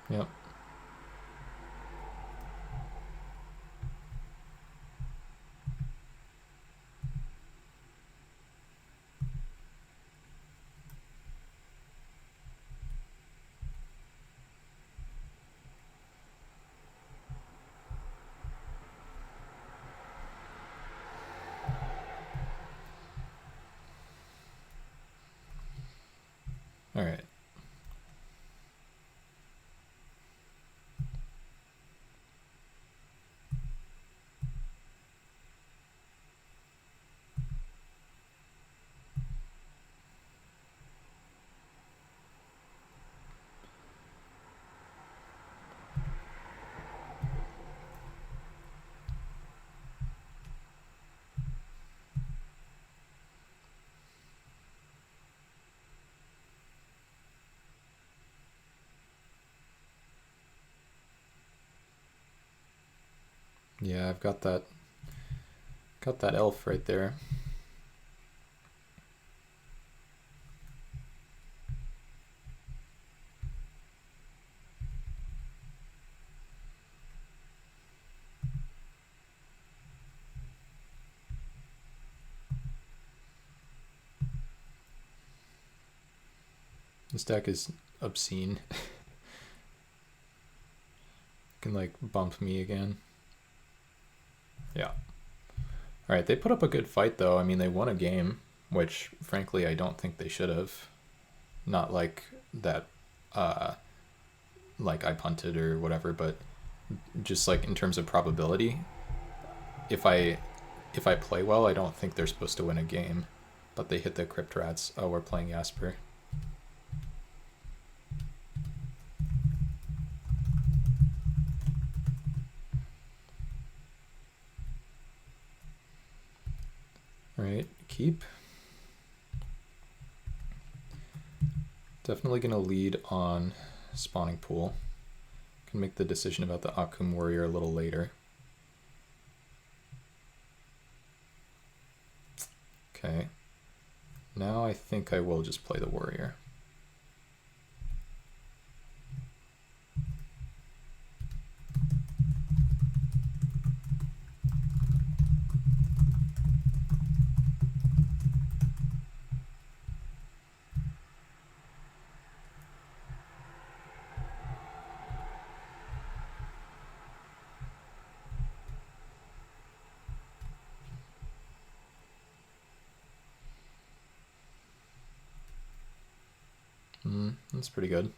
Yep. All right. Yeah, I've got that elf right there. This deck is obscene. Can like bump me again. Yeah. All right, they put up a good fight though. I mean, they won a game, which frankly I don't think they should have. Not like that, like I punted or whatever, but just like in terms of probability, if I play well, I don't think they're supposed to win a game. But they hit the Crypt Rats. Oh, we're playing Jasper. All right, keep. Definitely gonna lead on spawning pool. Can make the decision about the Akum Warrior a little later. Okay. Now I think I will just play the Warrior. That's pretty good.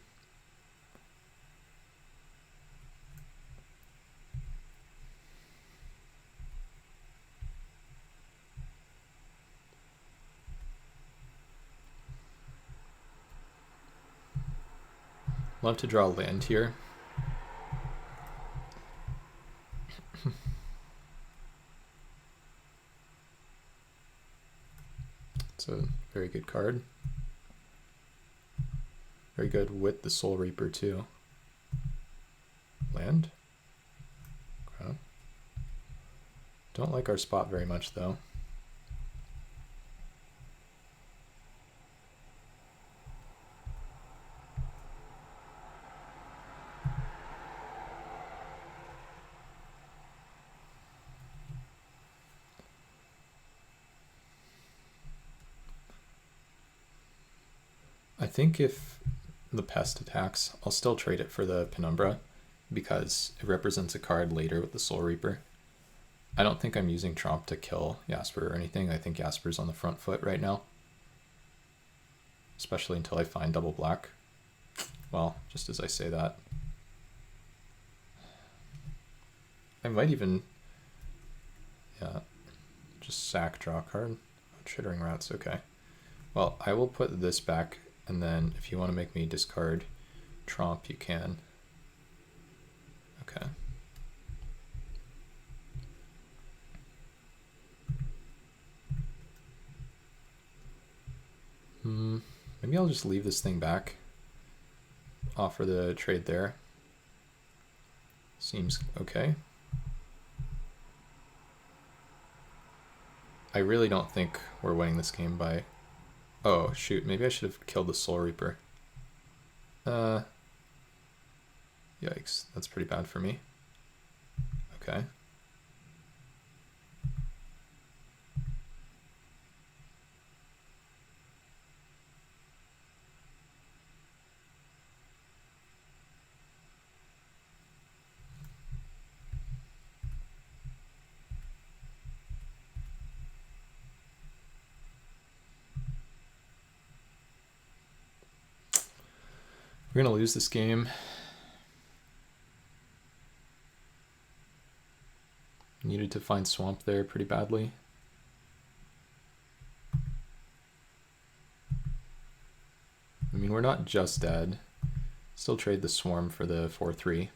Love to draw land here. It's a very good card. Very good with the Soul Reaper too. Land? Okay. Don't like our spot very much though. I think if the Pest attacks, I'll still trade it for the Penumbra because it represents a card later with the Soul Reaper. I don't think I'm using Tromp to kill Jasper or anything. I think Jasper's on the front foot right now. Especially until I find double black. Well, Well, just as I say that. I might even, yeah, just sack draw card. Chittering Rats, okay. Well, I will put this back, and then if you want to make me discard Tromp, you can. Okay. Maybe I'll just leave this thing back. Offer the trade there. Seems okay. I really don't think we're winning this game by... Oh, shoot. Maybe I should have killed the Soul Reaper. Yikes. That's pretty bad for me. Okay. We're going to lose this game. Needed to find Swamp there pretty badly. I mean, we're not just dead. Still trade the Swarm for the 4/3.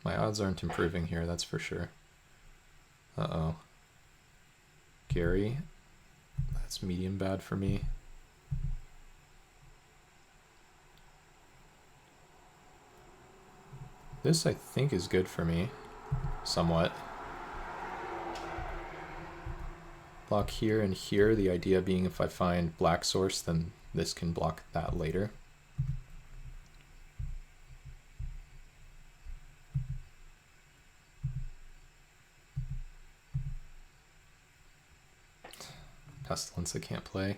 My odds aren't improving here, that's for sure. Uh-oh. Gary. That's medium bad for me. This, I think, is good for me. Somewhat. Block here and here, the idea being if I find black source, then this can block that later. Pestilence I can't play.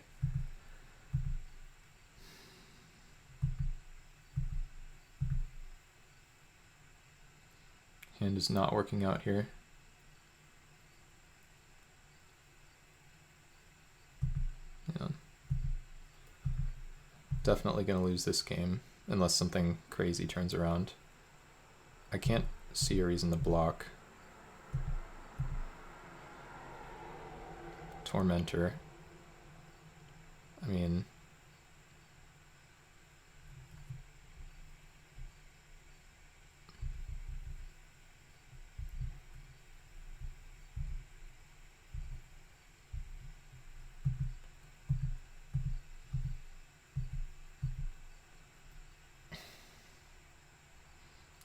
Hand is not working out here. Yeah. Definitely going to lose this game unless something crazy turns around. I can't see a reason to block. Tormentor. I mean...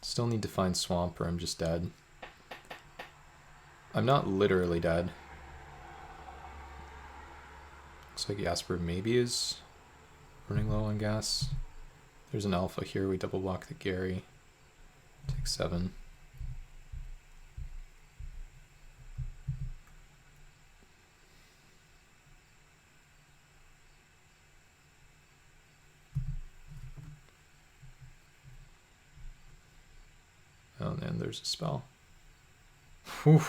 Still need to find Swamp or I'm just dead. I'm not literally dead. Looks like Jasper maybe is running low on gas. There's an alpha here. We double block the Gary. Take 7. Oh, and there's a spell. Whew.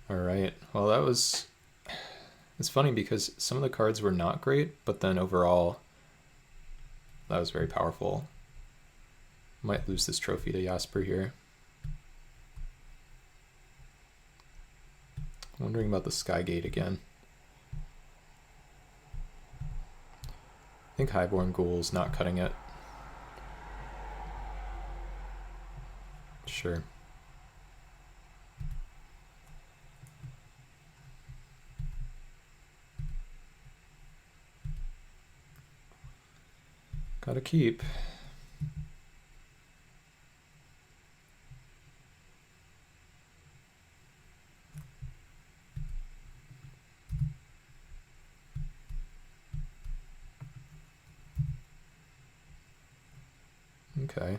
Alright, well that was... It's funny because some of the cards were not great, but then overall, that was very powerful. Might lose this trophy to Jasper here. Wondering about the Skygate again. I think Highborn Ghoul's not cutting it. Sure. Gotta keep. Okay.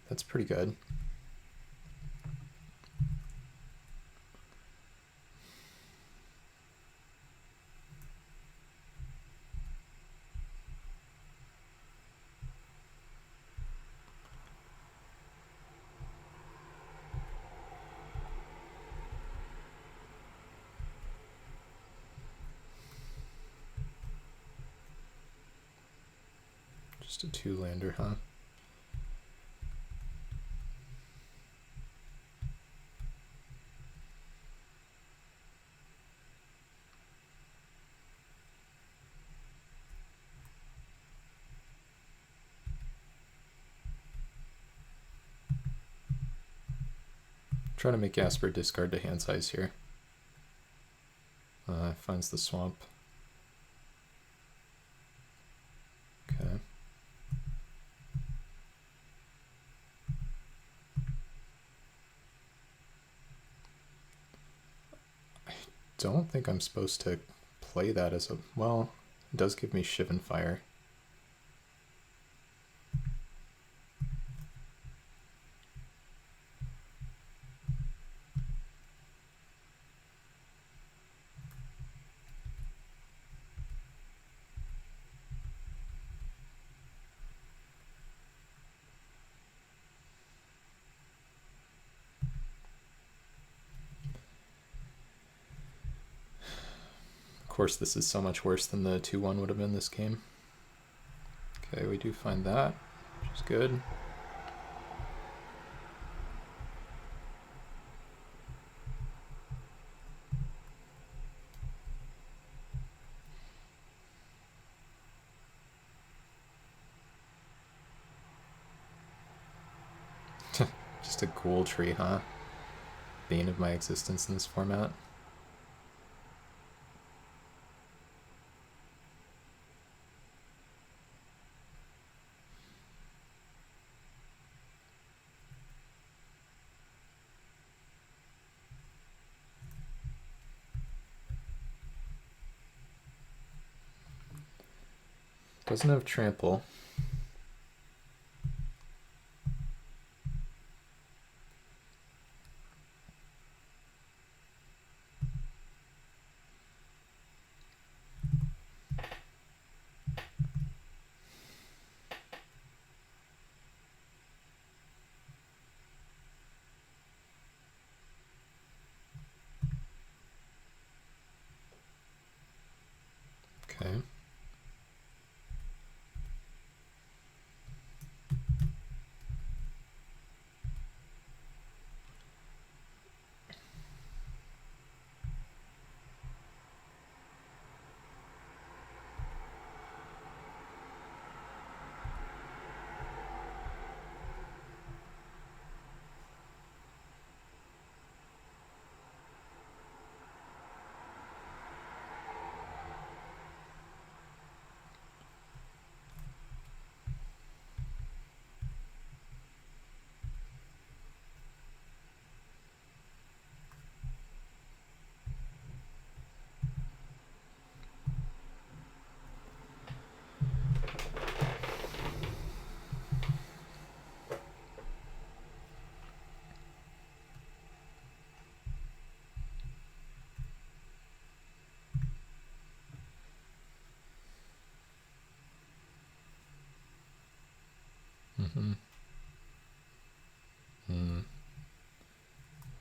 That's pretty good. Just a 2-lander, huh? Trying to make Jasper discard to hand size here. Finds the swamp. Okay. I don't think I'm supposed to play that as a... Well, it does give me Shiv and Fire. Of course, this is so much worse than the 2-1 would have been this game. Okay, we do find that, which is good. Just a cool tree, huh? Bane of my existence in this format. Doesn't have trample. Okay.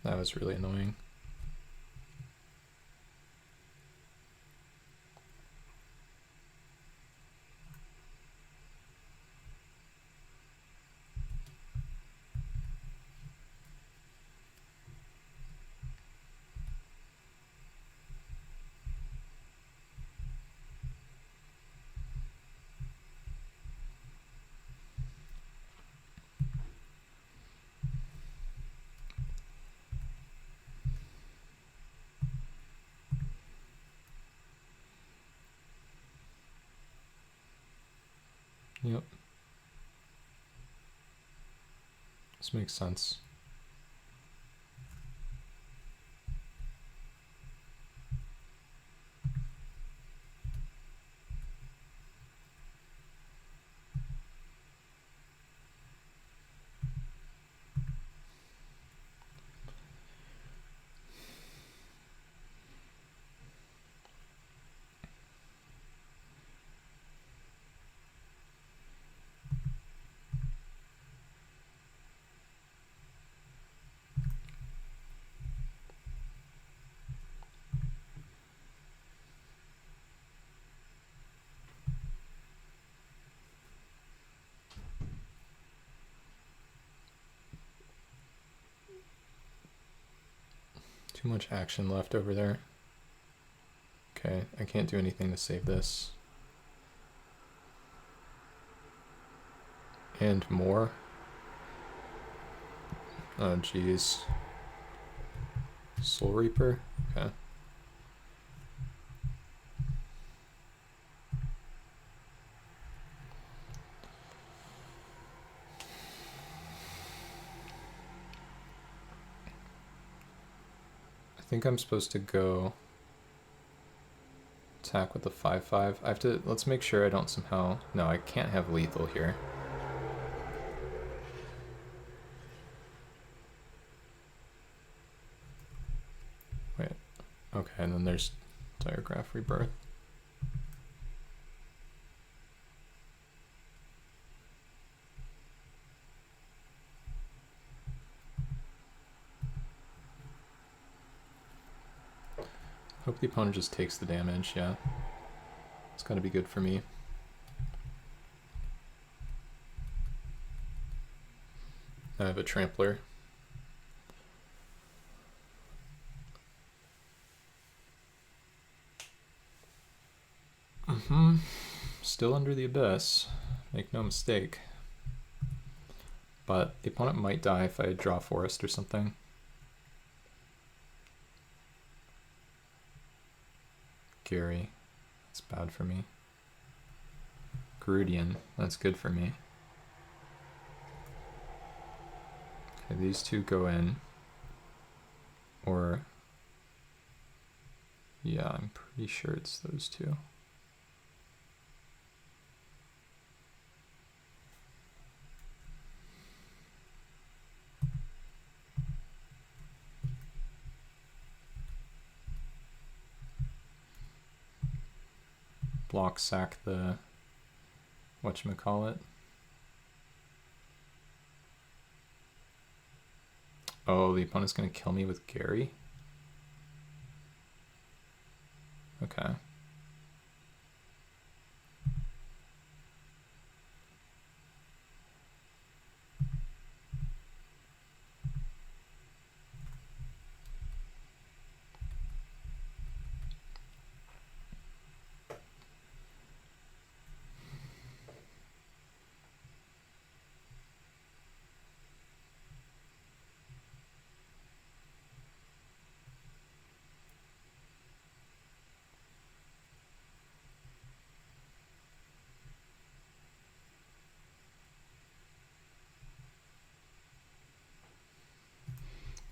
That was really annoying. Yep. This makes sense. Too much action left over there. Okay, I can't do anything to save this. And more. Oh, geez. Soul Reaper? Okay. I think I'm supposed to go attack with the 5/5. I have to, let's make sure I don't somehow, no, I can't have lethal here. Wait, okay, and then there's Diagraph Rebirth. Hope the opponent just takes the damage, yeah. It's gotta be good for me. I have a Trampler. Still under the Abyss, make no mistake. But the opponent might die if I draw Forest or something. Gary, that's bad for me. Gerudian, that's good for me. Okay, these two go in. Or, yeah, I'm pretty sure it's those two. Block sack the whatchamacallit. Oh, the opponent's gonna kill me with Gary? Okay.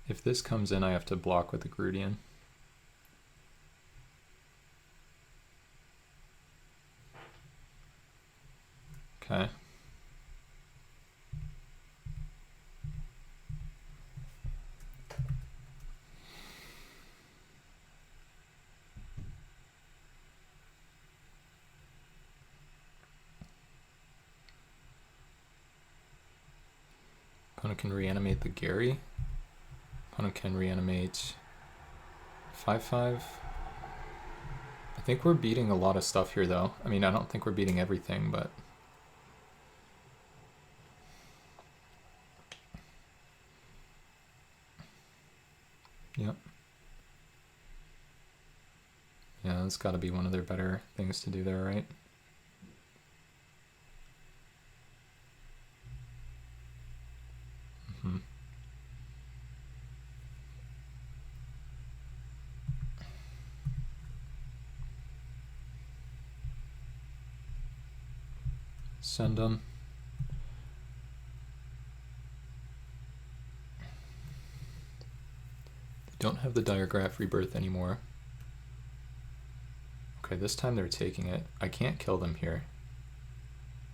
If this comes in, I have to block with the Gerudian. Okay. Opponent can reanimate the Gary. Opponent can reanimate 5/5. I think we're beating a lot of stuff here, though. I mean, I don't think we're beating everything, but... Yep. Yeah, that's got to be one of their better things to do there, right? Mm-hmm. Send them. Don't have the Diagraph Rebirth anymore. Okay, this time they're taking it. I can't kill them here.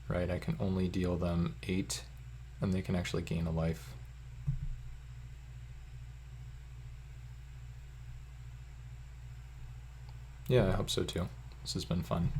Right, I can only deal them 8, and they can actually gain a life. Yeah, I hope so too. This has been fun.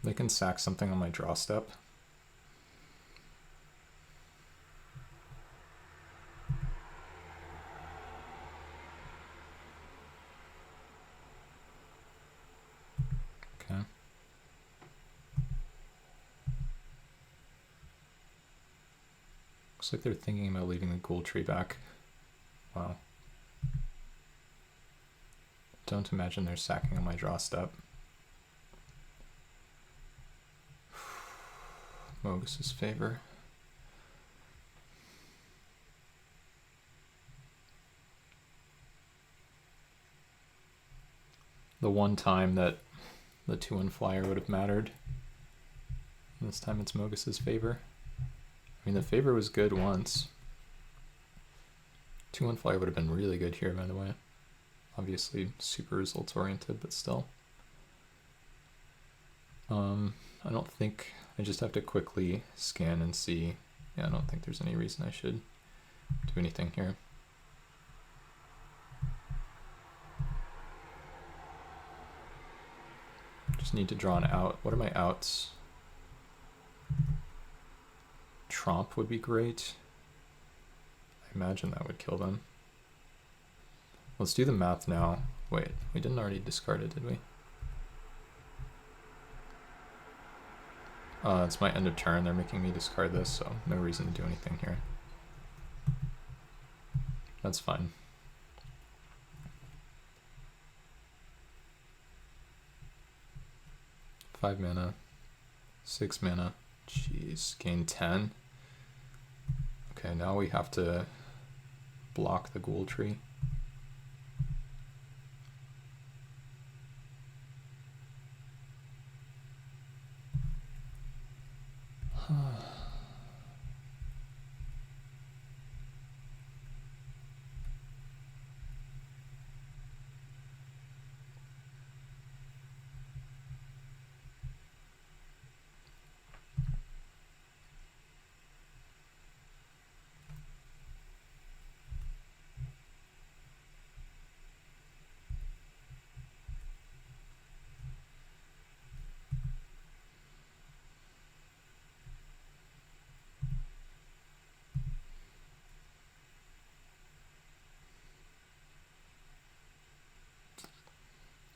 They can sack something on my draw step. Okay. Looks like they're thinking about leaving the ghoul tree back. Wow. Don't imagine they're sacking on my draw step. Mogus's favor. The one time that the 2-1 flyer would have mattered. This time it's Mogus's favor. I mean, the favor was good once. 2-1 flyer would have been really good here, by the way. Obviously super results oriented, but still. I don't think, I just have to quickly scan and see. Yeah, I don't think there's any reason I should do anything here. Just need to draw an out. What are my outs? Tromp would be great. I imagine that would kill them. Let's do the math now. Wait, we didn't already discard it, did we? It's my end of turn. They're making me discard this, so no reason to do anything here. That's fine. Five mana, 6 mana. Jeez, gain 10. Okay, now we have to block the ghoul tree.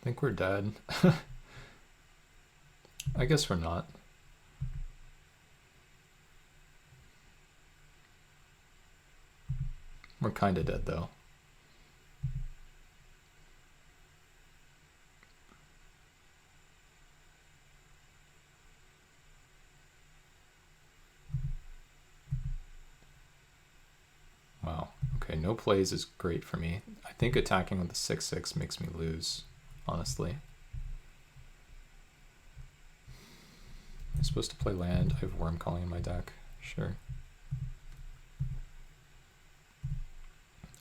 I think we're dead. I guess we're not. We're kind of dead though. Wow. Okay, no plays is great for me. I think attacking with the 6/6 makes me lose, honestly. I'm supposed to play land. I have Worm Calling in my deck. Sure.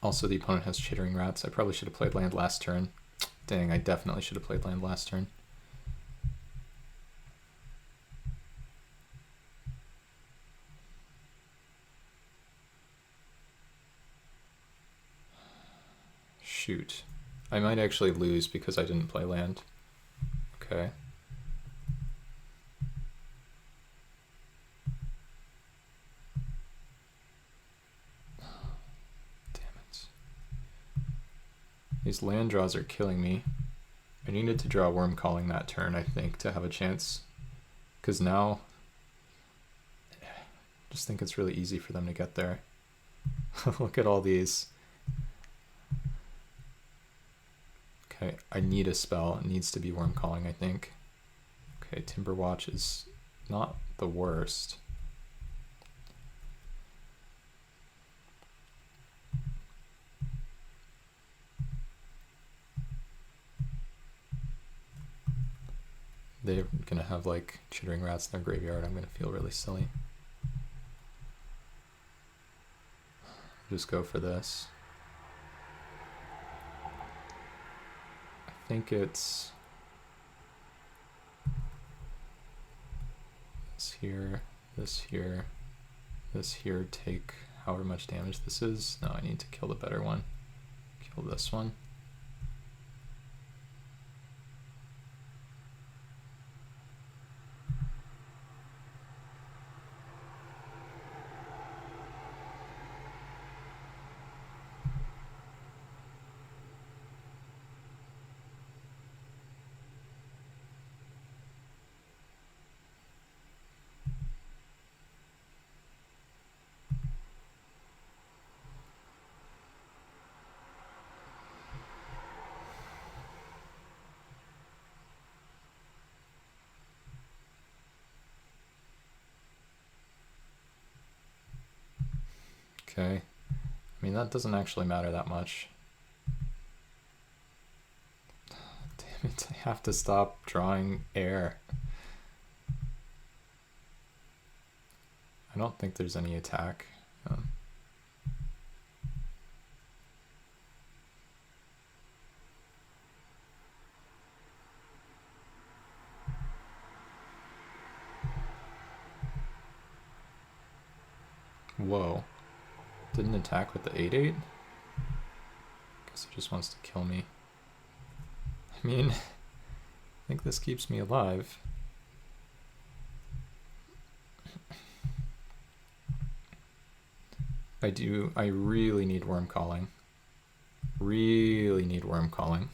Also, the opponent has Chittering Rats. I probably should have played land last turn. Dang, I definitely should have played land last turn. Shoot. I might actually lose because I didn't play land. Okay. These land draws are killing me. I needed to draw Worm Calling that turn, I think, to have a chance. Because now, I just think it's really easy for them to get there. Look at all these. Okay, I need a spell. It needs to be Worm Calling, I think. Okay, Timberwatch is not the worst. They're gonna have like Chittering Rats in their graveyard. I'm gonna feel really silly. Just go for this. I think it's this here, this here, this here. Take however much damage this is. No, I need to kill the better one. Kill this one. Okay. I mean, that doesn't actually matter that much. Damn it, I have to stop drawing air. I don't think there's any attack. Whoa. Didn't attack with the 8-8? Guess he just wants to kill me. I mean, I think this keeps me alive. I really need worm calling. Really need worm calling.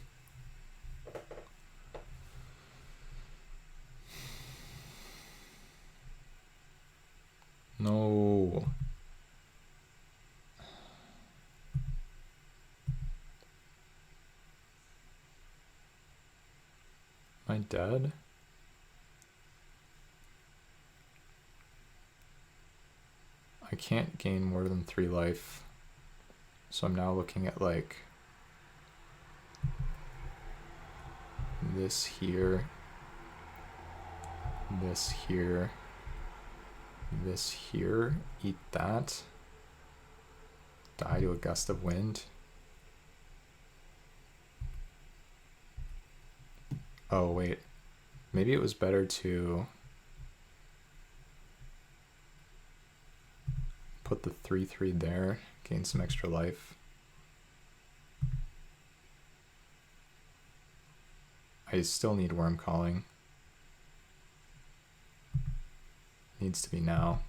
No. Am I dead? I can't gain more than 3 life. So I'm now looking at like this here, this here, this here. Eat that. Die to a gust of wind. Oh wait, maybe it was better to put the 3/3 there, gain some extra life. I still need worm calling. Needs to be now.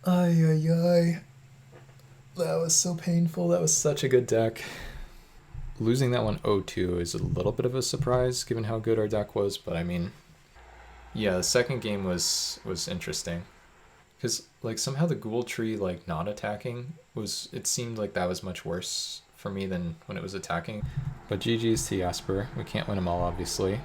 Ay, ay, ay. That was so painful. That was such a good deck. Losing that one 0-2 is a little bit of a surprise given how good our deck was, but I mean, yeah, the second game was interesting. Because like somehow the ghoul tree like not attacking it seemed like that was much worse for me than when it was attacking. But GG's to Jasper. We can't win them all, obviously.